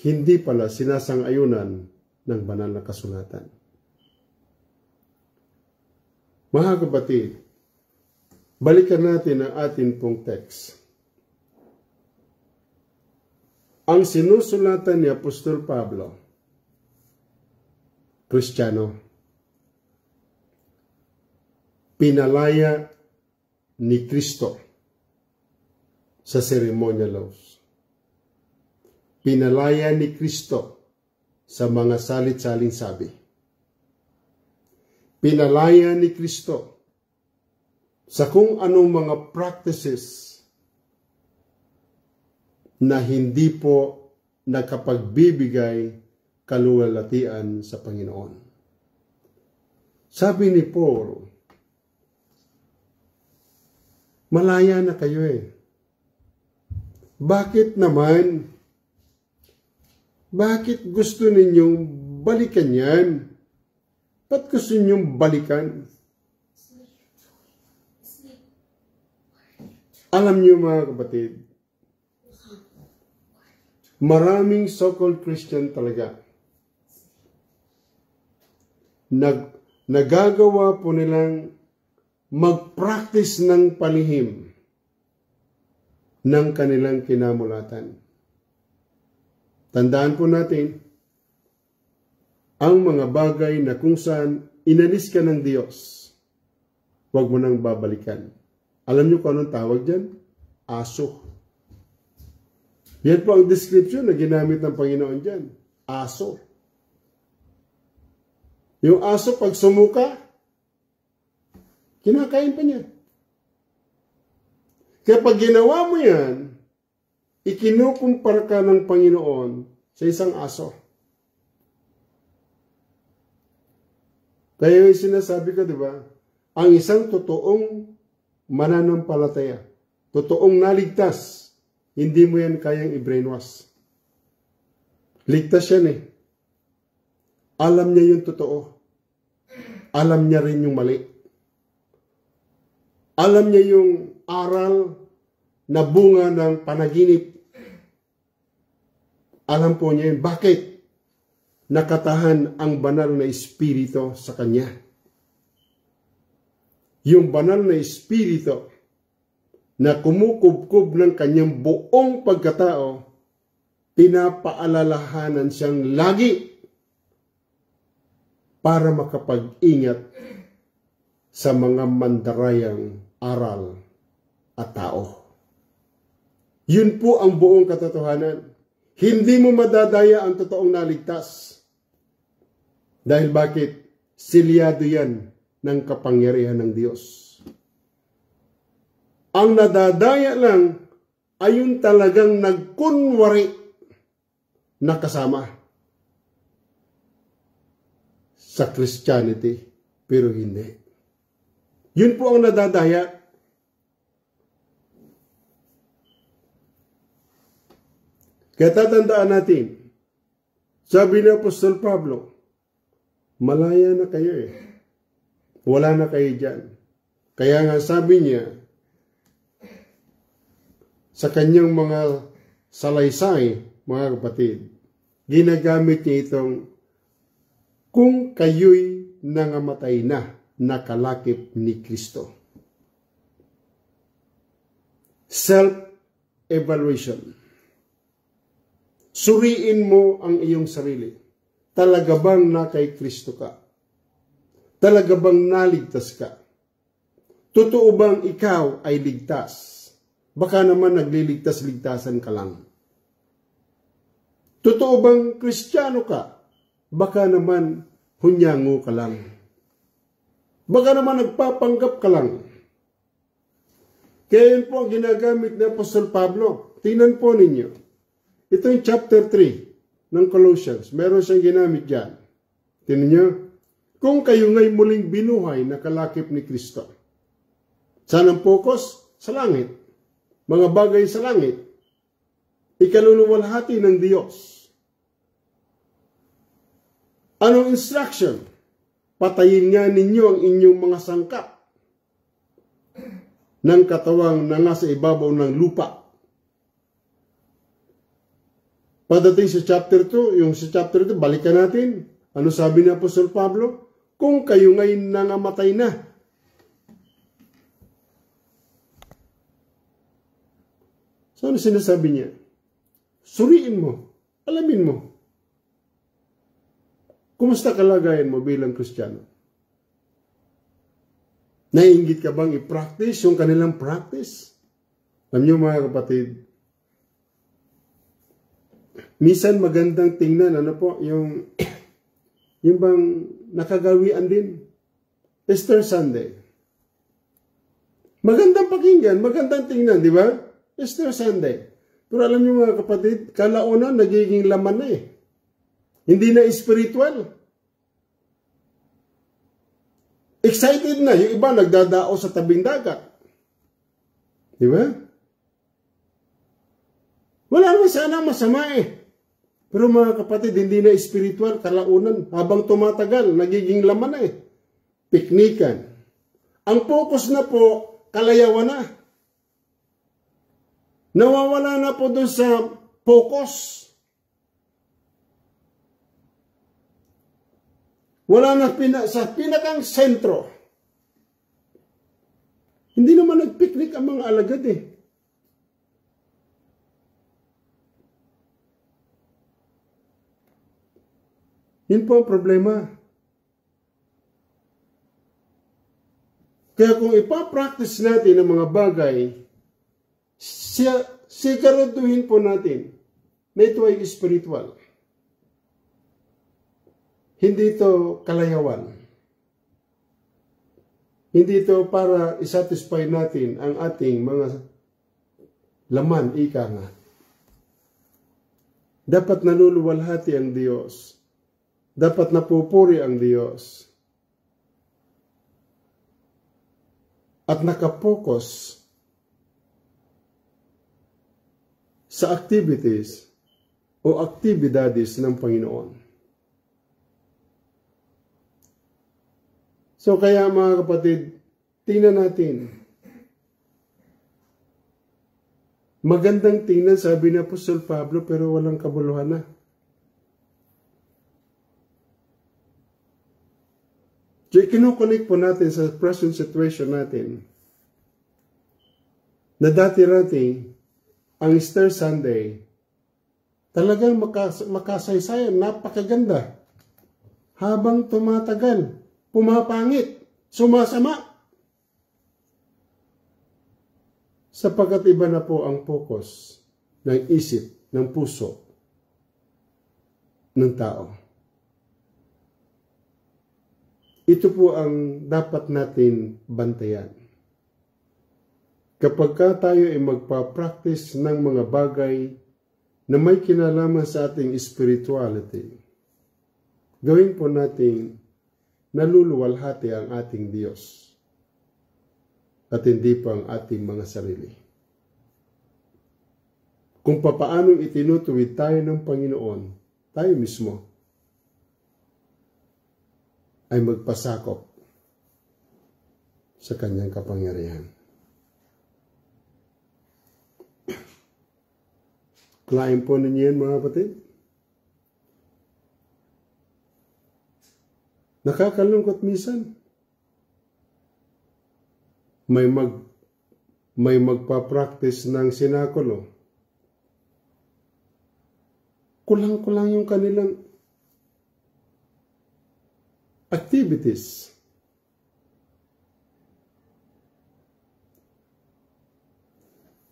[SPEAKER 1] hindi pala sinasang-ayunan ng banal na kasulatan. Mga kapatid, balikan natin ang atin pong text. Ang sinusulatan ni Apostol Pablo, Kristiyano, pinalaya ni Kristo sa ceremonial laws. Pinalaya ni Kristo sa mga salit-saling sabi. Pinalaya ni Kristo sa kung anong mga practices na hindi po nakapagbibigay kaluwalhatian sa Panginoon. Sabi ni Paul, malaya na kayo eh. Bakit naman? Bakit gusto ninyong balikan yan? Ba't gusto ninyong balikan? Alam niyo mga kapatid, maraming so-called Christian talaga nagagawa po nilang mag-practice ng palihim ng kanilang kinamulatan. Tandaan po natin, ang mga bagay na kung saan inalis ka ng Diyos, huwag mo nang babalikan. Alam niyo kung anong tawag dyan? Aso. Yan po ang description na ginamit ng Panginoon dyan. Aso. Yung aso pag sumuka, kinakain pa niya. Kaya pag ginawa mo yan, ikinukumpara ka ng Panginoon sa isang aso. Kaya yung sinasabi ko, di ba? Ang isang totoong mananampalataya, totoong naligtas, hindi mo yan kayang i-brainwash. Ligtas yan eh. Alam niya yung totoo. Alam niya rin yung mali. Alam niya yung aral na bunga ng panaginip. Alam po niya yun. Bakit? Nakatahan ang banal na espiritu sa kanya. Yung banal na espiritu na kumukubkub ng kanyang buong pagkatao, pinapaalalahanan siyang lagi para makapag-ingat sa mga mandarayang aral at tao. Yun po ang buong katotohanan. Hindi mo madadaya ang totoong naligtas. Dahil bakit? Silyado yan ng kapangyarihan ng Diyos. Ang nadadaya lang ay yung talagang nagkunwari na kasama sa Christianity, pero hindi. Yun po ang nadadaya. Kaya tatandaan natin, sabi ni Apostol Pablo, malaya na kayo eh. Wala na kayo dyan. Kaya nga sabi niya, sa kanyang mga salaysay, mga kapatid, ginagamit niya itong kung kayo'y nangamatay na, nakalakip ni Kristo. Self-evaluation. Suriin mo ang iyong sarili. Talaga bang na kay Kristo ka? Talaga bang naligtas ka? Totoo bang ikaw ay ligtas? Baka naman nagliligtas-ligtasan ka lang. Totoo bang Kristiyano ka? Baka naman hunyango ka lang. Baka naman nagpapanggap ka lang. Kaya yun po ang ginagamit ni Apostol Pablo. Tingnan po ninyo. Ito yung chapter 3 ng Colossians. Meron siyang ginamit dyan. Tingnan nyo. Kung kayo nga'y muling binuhay na kalakip ni Kristo. Saan ang focus? Sa langit. Mga bagay sa langit. Ikaluluwalhati ng Diyos. Anong instruction? Patayin nga ninyo ang inyong mga sangkap. ng katawang na nasa ibabaw ng lupa. Pagdating sa chapter 2, yung sa chapter 2, balikan natin. Ano sabi ni Apostol Pablo? Kung kayo ngayon nangamatay na. So ano sinasabi niya? Suriin mo. Alamin mo. Kumusta kalagayan mo bilang Kristiyano? Naiinggit ka bang i-practice yung kanilang practice? Alam niyo mga kapatid, minsan magandang tingnan, ano po, yung bang nakagawian din. Easter Sunday. Magandang pakinggan, magandang tingnan, di ba? Easter Sunday. Pero alam niyo mga kapatid, kalaunan nagiging laman na eh. Hindi na spiritual. Excited na. Yung iba nagdadao sa tabing dagat. Di ba? Wala naman sana masama eh. Pero mga kapatid, hindi na spiritual, kalaunan. Habang tumatagal, nagiging laman na eh. Piknikan. Ang focus na po, kalayawan na. Nawawala na po doon sa focus. Wala na sa pinakang sentro. Hindi naman nagpiknik ang mga alagad eh. Yun po ang problema. Kaya kung ipapractice natin ang mga bagay, siguraduhin po natin na ito ay spiritual. Hindi ito kalayawan. Hindi ito para isatisfy natin ang ating mga laman, ika nga. Dapat naluluwalhati ang Diyos. Dapat napupuri ang Diyos. At nakapokus sa activities o aktibidades ng Panginoon. So kaya mga kapatid, tingnan natin. Magandang tingnan, sabi ni Apostol Pablo, pero walang kabuluhan na. So kinukunik po natin sa present situation natin na dati-rati ang Easter Sunday talagang makasaysayan, napakaganda. Habang tumatagal, pumapangit, sumasama. Sapagkat iba na po ang focus ng isip, ng puso, ng tao. Ito po ang dapat natin bantayan. Kapag tayo ay magpa-practice ng mga bagay na may kinalaman sa ating spirituality, gawin po natin naluluwalhati ang ating Diyos at hindi pa ang ating mga sarili. Kung papaanong itinutuwid tayo ng Panginoon, tayo mismo ay magpasakop sa kanyang kapangyarihan. Klaim po ninyo yan mga kapatid? Nakakalungkot minsan. May magpa-practice ng sinakulo. Kulang-kulang yung kanilang activities.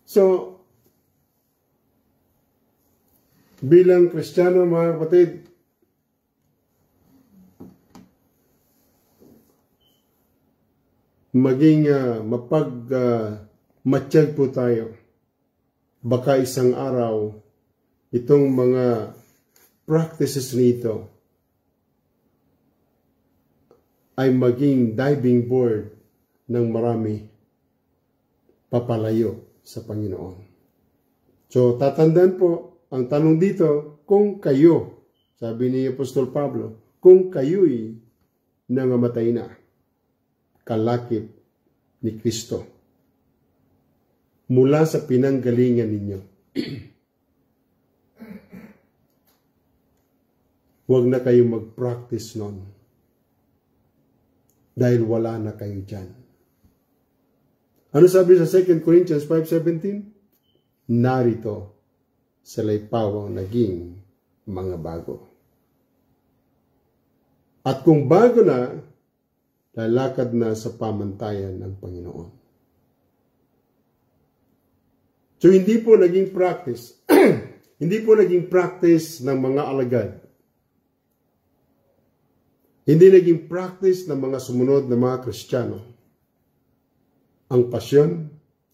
[SPEAKER 1] So, bilang Kristiyano mga kapatid, maging matiyag po tayo. Baka isang araw, itong mga practices nito ay maging diving board ng marami papalayo sa Panginoon. So, tatandaan po, ang tanong dito, kung kayo, sabi ni Apostol Pablo, kung kayo'y nangamatay na, kalakip ni Kristo. mula sa pinanggalingan ninyo. Huwag na kayo mag-practice nun. Dahil wala na kayo dyan. Ano sabi sa 2 Corinthians 5:17? Narito, sila'y pawang naging mga bago. At kung bago na, lalakad na sa pamantayan ng Panginoon. So hindi po naging practice. Hindi po naging practice ng mga alagad. Hindi naging practice ng mga sumunod na mga Kristiyano. Ang pasyon,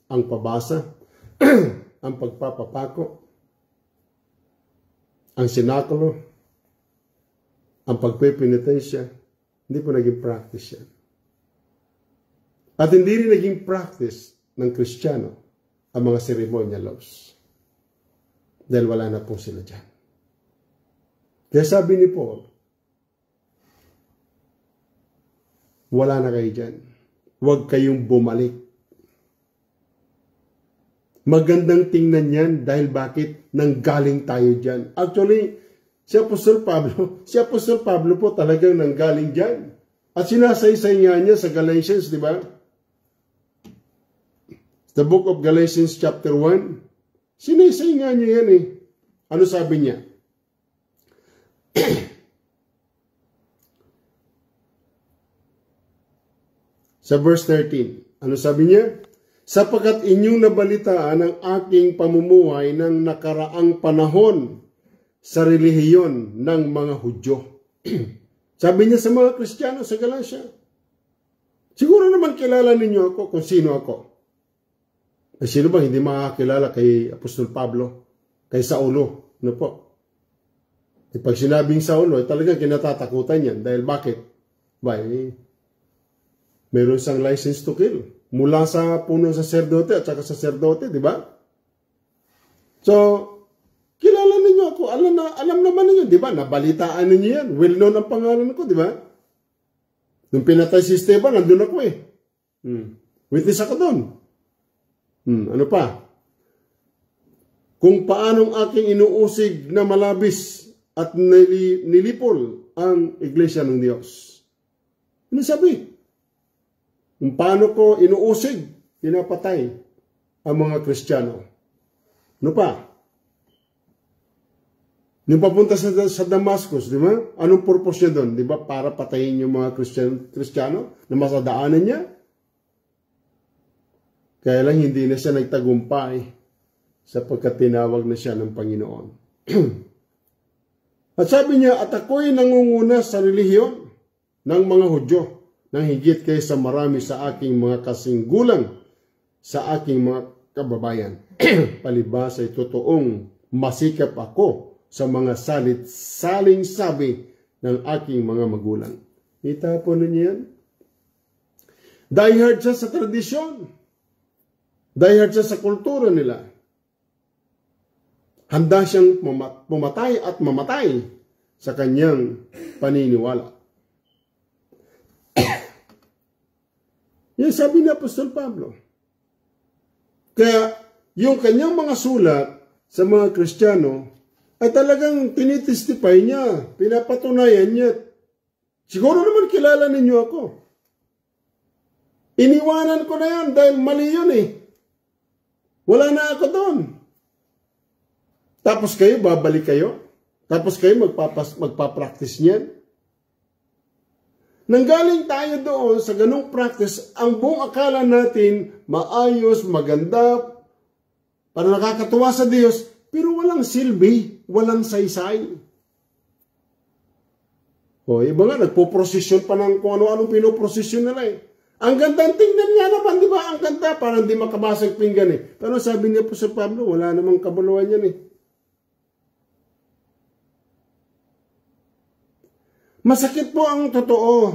[SPEAKER 1] ang pabasa, ang pagpapapako, ang sinakulo, ang pagpipinitensya, hindi po naging practice yan. At hindi rin naging practice ng Kristiyano ang mga ceremonial laws. Dahil wala na po sila dyan. Kaya sabi ni Paul, wala na kayo dyan. Huwag kayong bumalik. Magandang tingnan yan dahil bakit nanggaling tayo dyan. Actually, si Apostol Pablo po talagang nanggaling dyan. At sinasaysay nga niya sa Galatians, di ba? The book of Galatians chapter 1. Sinaysay nga niya yan eh. Ano sabi niya? Sa verse 13. Ano sabi niya? Sapagkat inyong nabalitaan ang aking pamumuhay ng nakaraang panahon sa relihiyon ng mga Hudyo. Sabi niya sa mga Kristiyano sa Galatia, siguro naman kilala ninyo ako kung sino ako. Ay sino ba hindi makakilala kay Apostol Pablo, kay Saulo? Ano po? E pag sinabing Saulo, talagang kinatatakutan yan. Dahil bakit? Meron siyang license to kill. Mula sa punong saserdote at saka saserdote, di ba? So, kilala ninyo ako. Alam naman ninyo, di ba? Nabalitaan ninyo yan. Well known ang pangalan ko, di ba? Nung pinatay si Esteban, nandun ako eh. Witness ako doon. Ano pa? Kung paanong aking inuusig na malabis at nilipol ang iglesia ng Diyos. Ano sabi? Kung paano ko inuusig, pinapatay ang mga Kristiyano. Ano pa? Nung papunta sa Damascus, di ba? Anong purpose niya doon? Di ba? Para patayin yung mga Kristiyano na masadaanan niya? Kaya lang hindi na siya nagtagumpay sapagkat tinawag na siya ng Panginoon. At sabi niya, at ako'y nangunguna sa relihiyon ng mga Hudyo nang higit kaysa marami sa aking mga kasinggulang sa aking mga kababayan. Palibhas ay totoong masikap ako sa mga saling sabi ng aking mga magulang. Itapon ninyo yan? Diehard siya sa tradisyon. Diehard siya sa kultura nila. Handa siyang pumatay at mamatay sa kanyang paniniwala. Yan sabi ni Apostol Pablo. Kaya yung kanyang mga sulat sa mga Kristiyano ay talagang tinitestify niya, pinapatunayan niya. Siguro naman kilala ninyo ako. Iniwanan ko na yan dahil mali yun eh. Wala na ako doon. Tapos kayo, babalik kayo? Tapos kayo magpapractice niyan? Nanggaling tayo doon sa ganung practice, ang buong akala natin maayos, maganda, para nakakatuwa sa Diyos, pero walang silbi, walang saysay. O, iba nga, nagpo-prosesyon pa ng kung ano-anong pinoprosesyon nila eh. Ang gandang tingnan nga naman, di ba? Ang ganda, parang di makabasag pinggan eh. Pero sabi niya po sa Pablo, wala namang kabuluhan yan eh. Masakit po ang totoo.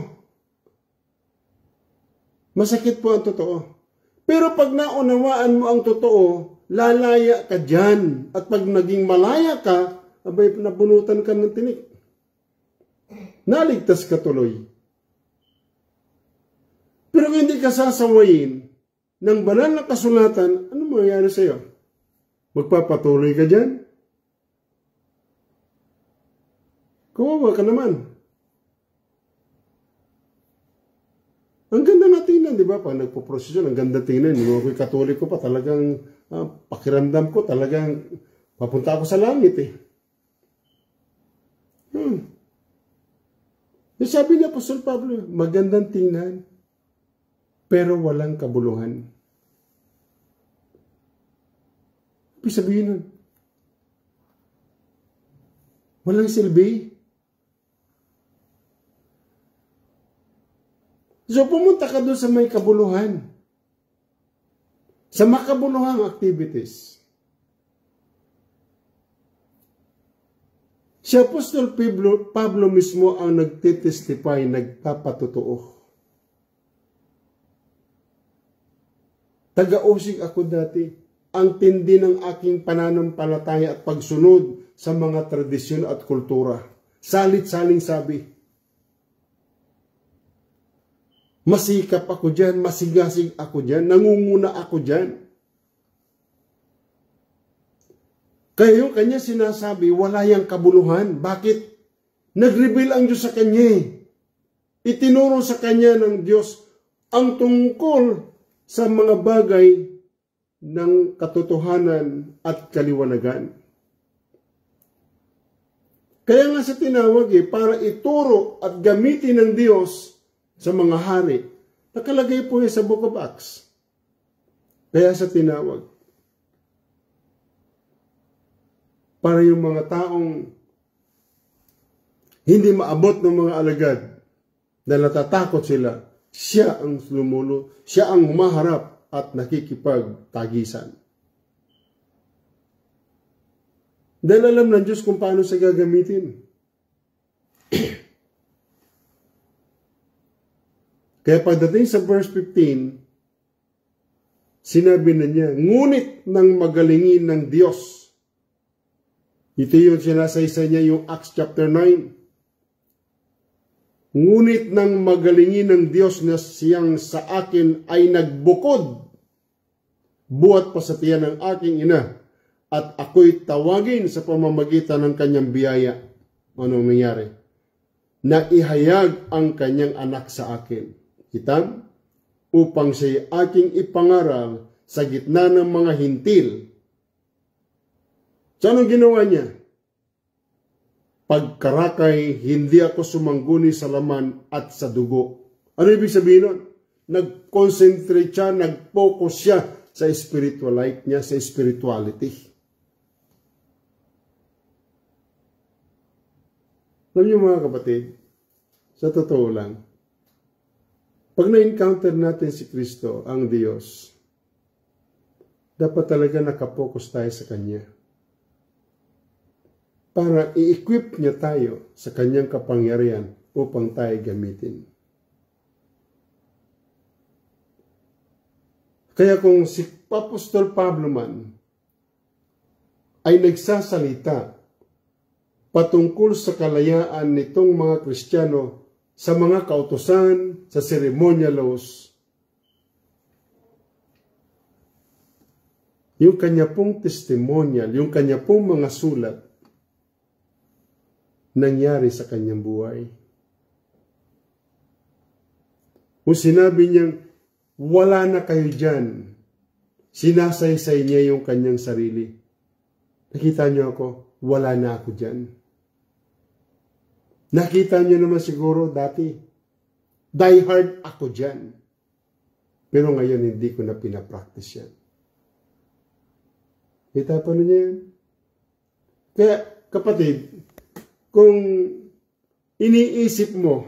[SPEAKER 1] Masakit po ang totoo. Pero pag naunawaan mo ang totoo, lalaya ka dyan. At pag naging malaya ka, abay, nabunutan ka ng tinik. Naligtas ka tuloy. Pero hindi ka sasawayin ng banal na kasulatan, ano mangyayari sa iyo? Magpapatuloy ka dyan? Kawawa ka naman. Ang ganda na tingnan, di ba? Pag nagpo-prosesyon, ang ganda tingnan. Yung ako'y Katoliko pa, talagang pakiramdam ko, talagang papunta ako sa langit eh. Sabi ni Apostol Pablo, magandang tingnan, pero walang kabuluhan. Ibig sabihin nun, walang silbi. So pumunta ka doon sa may kabuluhan. Sa makabuluhang activities. Si Apostol Pablo mismo ang nagtitestify, nagpapatotoo. Taga-usig ako dati. Ang tindi ng aking pananampalataya at pagsunod sa mga tradisyon at kultura. Salit-saling sabi. Masikap ako dyan, masigasig ako dyan, nangunguna ako dyan. Kaya yung kanya sinasabi, wala yang kabuluhan. Bakit? Nag-reveal ang Diyos sa kanya. Itinuro sa kanya ng Diyos ang tungkol sa mga bagay ng katotohanan at kaliwanagan. Kaya nga sa tinawag para ituro at gamitin ng Diyos sa mga hari. Nakalagay po sa Book of Acts. Kaya sa tinawag. Para yung mga taong hindi maabot ng mga alagad na natatakot sila, siya ang lumulo, siya ang humaharap at nakikipagtagisan. Dahil alam ng Diyos kung paano siya gagamitin. Kaya pagdating sa verse 15, sinabi na niya, ngunit ng magalingin ng Diyos. Ito yung sinasaysay niya yung Acts chapter 9. Ngunit ng magalingin ng Diyos na siyang sa akin ay nagbukod, buhat pa sa tiyan ng aking ina, at ako'y tawagin sa pamamagitan ng kanyang biyaya. Anong nangyari? Na ihayag ang kanyang anak sa akin. Kitam, upang siya'y aking ipangaral sa gitna ng mga hintil. So anong ginawa niya? Pagkarakay, hindi ako sumangguni sa laman at sa dugo. Ano ibig sabihin nun? Nag-concentrate siya, nag-focus siya sa spiritual life niya, sa spirituality. Alam niyo mga kapatid, sa totoo lang, pag na-encounter natin si Kristo, ang Diyos, dapat talaga nakapokus tayo sa Kanya. Para i-equip niya tayo sa Kanyang kapangyarihan upang tayo gamitin. Kaya kung si Apostol Pablo man ay nagsasalita patungkol sa kalayaan nitong mga Kristiyano sa mga kautusan, sa ceremonial laws, yung kanya pong testimonial, yung kanya pong mga sulat, nangyari sa kanyang buhay. Kung sinabi niyang, wala na kayo dyan, sinasaysay niya yung kanyang sarili. Nakita niyo ako, wala na ako dyan. Nakita niyo naman siguro dati, die hard ako dyan. Pero ngayon hindi ko na pinapractice yan. Kita pa niya yan? Kaya kapatid, kung iniisip mo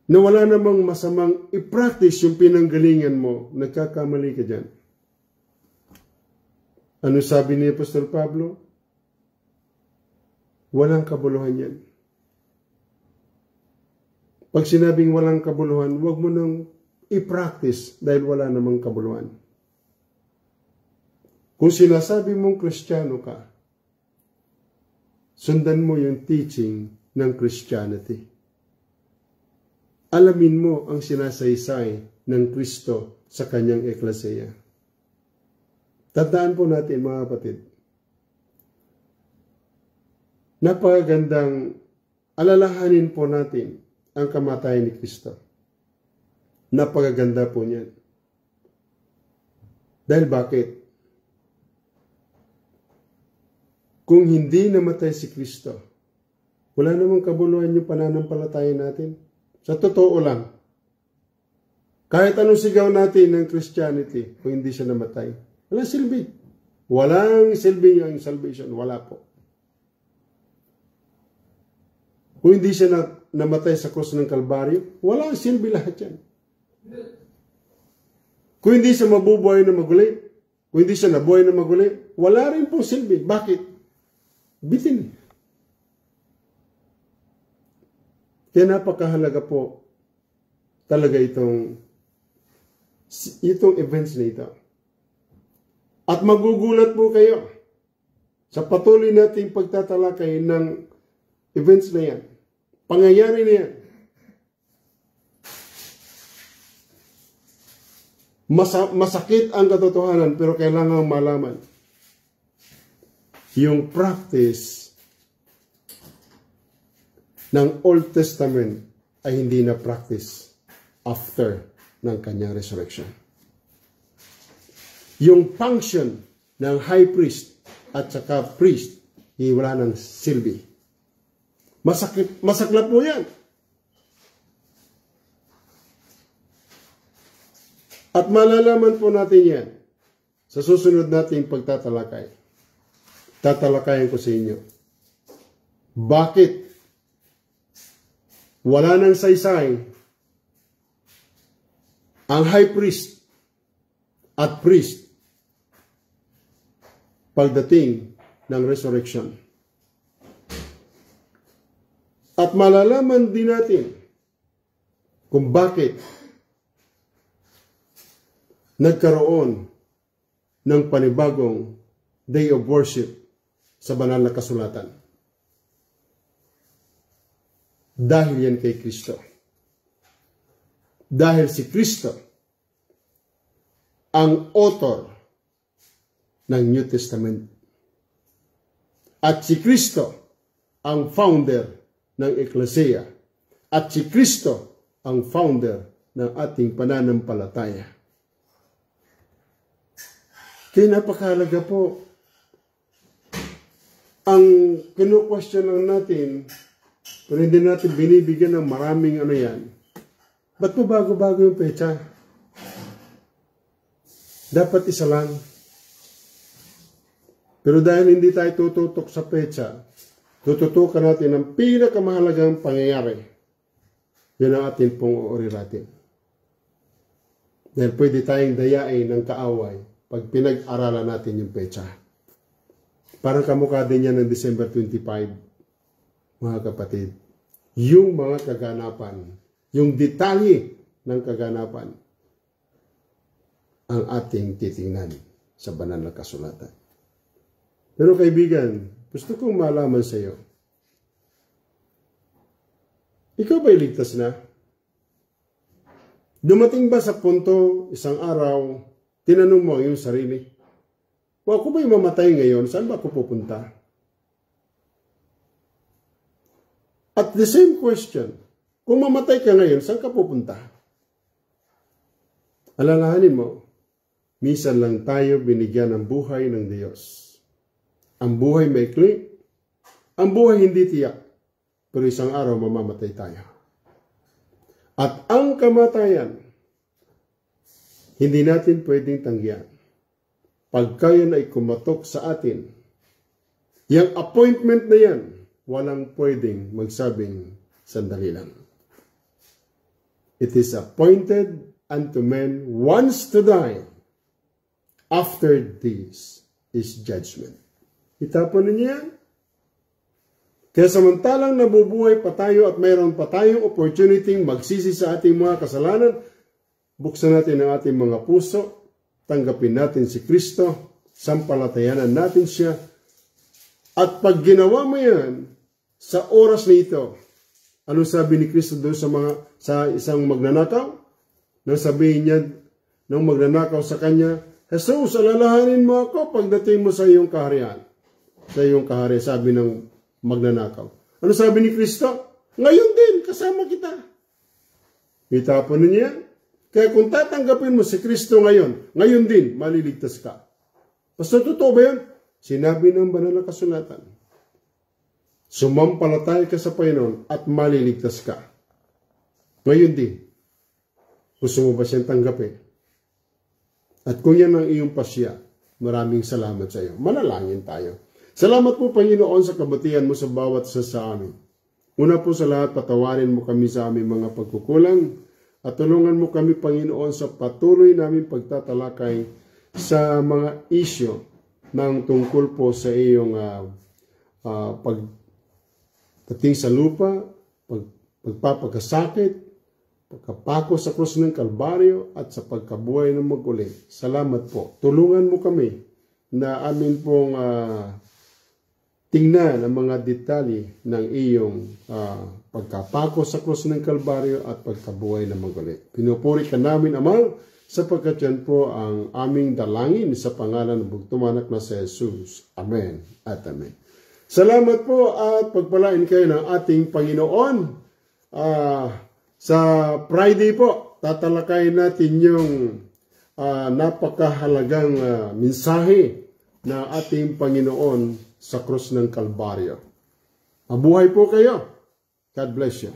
[SPEAKER 1] na wala namang masamang i-practice yung pinanggalingan mo, nagkakamali ka dyan. Ano sabi ni Apostol Pablo? Walang kabuluhan yan. Pag sinabing walang kabuluhan, huwag mo nang i-practice dahil wala namang kabuluhan. Kung sinasabi mong Kristiyano ka, sundan mo yung teaching ng Christianity. Alamin mo ang sinasaysay ng Kristo sa kanyang eklesiya. Tandaan po natin mga kapatid, napakagandang alalahanin po natin ang kamatayan ni Kristo. Napakaganda po niyan. Dahil bakit? Kung hindi namatay si Kristo, wala namang kabuluhan yung pananampalataya natin. Sa totoo lang, kahit anong sigaw natin ng Christianity, kung hindi siya namatay, wala silbi. Walang silbi ang salvation. Wala po. Kung hindi siya namatay sa krus ng Kalbaryo, wala silbi lahat yan. Kung hindi siya mabubuhay na maguli, kung hindi siya nabuhay na maguli, wala rin pong silbi. Bakit? Bitin. Kaya napakahalaga po talaga itong events na ito. At magugulat po kayo sa patuloy nating pagtatalakay ng events na yan. Pangyayari na yan. Masakit ang katotohanan pero kailangan malaman. Yung practice ng Old Testament ay hindi na practice after ng kanyang resurrection. Yung function ng high priest at saka priest, wala ng silbi. Masaklap po yan. At malalaman po natin yan sa susunod nating pagtatalakay. Tatalakayan ko sa inyo. Bakit wala nang saysay ang high priest at priest pagdating ng resurrection? At malalaman din natin kung bakit nagkaroon ng panibagong day of worship sa banal na kasulatan. Dahil yan kay Kristo. Dahil si Kristo ang author ng New Testament. At si Kristo ang founder ng Eklesiya. At si Kristo ang founder ng ating pananampalataya. Kaya napakahalaga po. Ang kinu-question lang natin, pero hindi natin binibigyan ng maraming ano yan. Ba't po bago-bago yung pecha? Dapat isa lang. Pero dahil hindi tayo tututok sa pecha, tututukan natin ang pinakamahalagang pangyayari. Yun ang atin pong uuriratin. Dahil pwede tayong dayain ng kaaway pag pinag-aralan natin yung pecha. Parang kamukha din yan ng December 25, mga kapatid. Yung mga kaganapan, yung detalye ng kaganapan, ang ating titingnan sa banal na kasulatan. Pero kaibigan, gusto kong malaman sa iyo, ikaw ba'y ligtas na? Dumating ba sa punto, isang araw, tinanong mo ang iyong sarili, kung ako ba'y mamatay ngayon, saan ba ako pupunta? At the same question, kung mamatay ka ngayon, saan ka pupunta? Alalahanin mo, minsan lang tayo binigyan ng buhay ng Diyos. Ang buhay maikli, ang buhay hindi tiyak, pero isang araw mamamatay tayo. At ang kamatayan, hindi natin pwedeng tanggihan. Pagka yan ay kumatok sa atin, yung appointment na yan, walang pwedeng magsabing sandali lang. It is appointed unto men once to die. After this is judgment. Itapon ninyo yan. Kaya samantalang nabubuhay pa tayo at mayroon pa tayong opportunity magsisi sa ating mga kasalanan, buksan natin ang ating mga puso, tanggapin natin si Kristo, sampalatayanan natin siya, at pag ginawa mo yan, sa oras na ito, ano sabi ni Kristo doon sa isang magnanakaw? nang sabihin niya, nang magnanakaw sa kanya, Jesus, alalahanin mo ako pagdating mo sa iyong kaharian. Sa iyong kaharian, sabi ng magnanakaw. Ano sabi ni Kristo? Ngayon din, kasama kita. Kita po niya. Kaya kung tatanggapin mo si Kristo ngayon din, maliligtas ka. Basta totoo ba yun? Sinabi ng banal na kasulatan. Sumampalataya ka sa Panginoon at maliligtas ka. Ngayon din. Gusto mo ba siyang tanggapin? At kung yan ang iyong pasya, maraming salamat sa iyo. Manalangin tayo. Salamat po, Panginoon, sa kabutihan mo sa bawat isa sa amin. Una po sa lahat, patawarin mo kami sa aming mga pagkukulang at tulungan mo kami, Panginoon, sa patuloy namin pagtatalakay sa mga isyo ng tungkol po sa iyong pagdating sa lupa, pagpapakasakit, pagkapako sa krus ng Kalbaryo at sa pagkabuhay ng maguli. Salamat po. Tulungan mo kami na amin pong tingnan ang mga detalye ng iyong pagkapako sa krus ng Kalbaryo at pagkabuhay ng maguli. Pinupuri ka namin, Ama, sapagkat yan po ang aming dalangin sa pangalan ng bugtumanak na si Jesus. Amen at amen. Salamat po at pagpalain kayo ng ating Panginoon. Sa Friday po, tatalakayin natin yung napakahalagang mensahe na ating Panginoon sa krus ng Kalbaryo. Mabuhay po kayo. God bless you.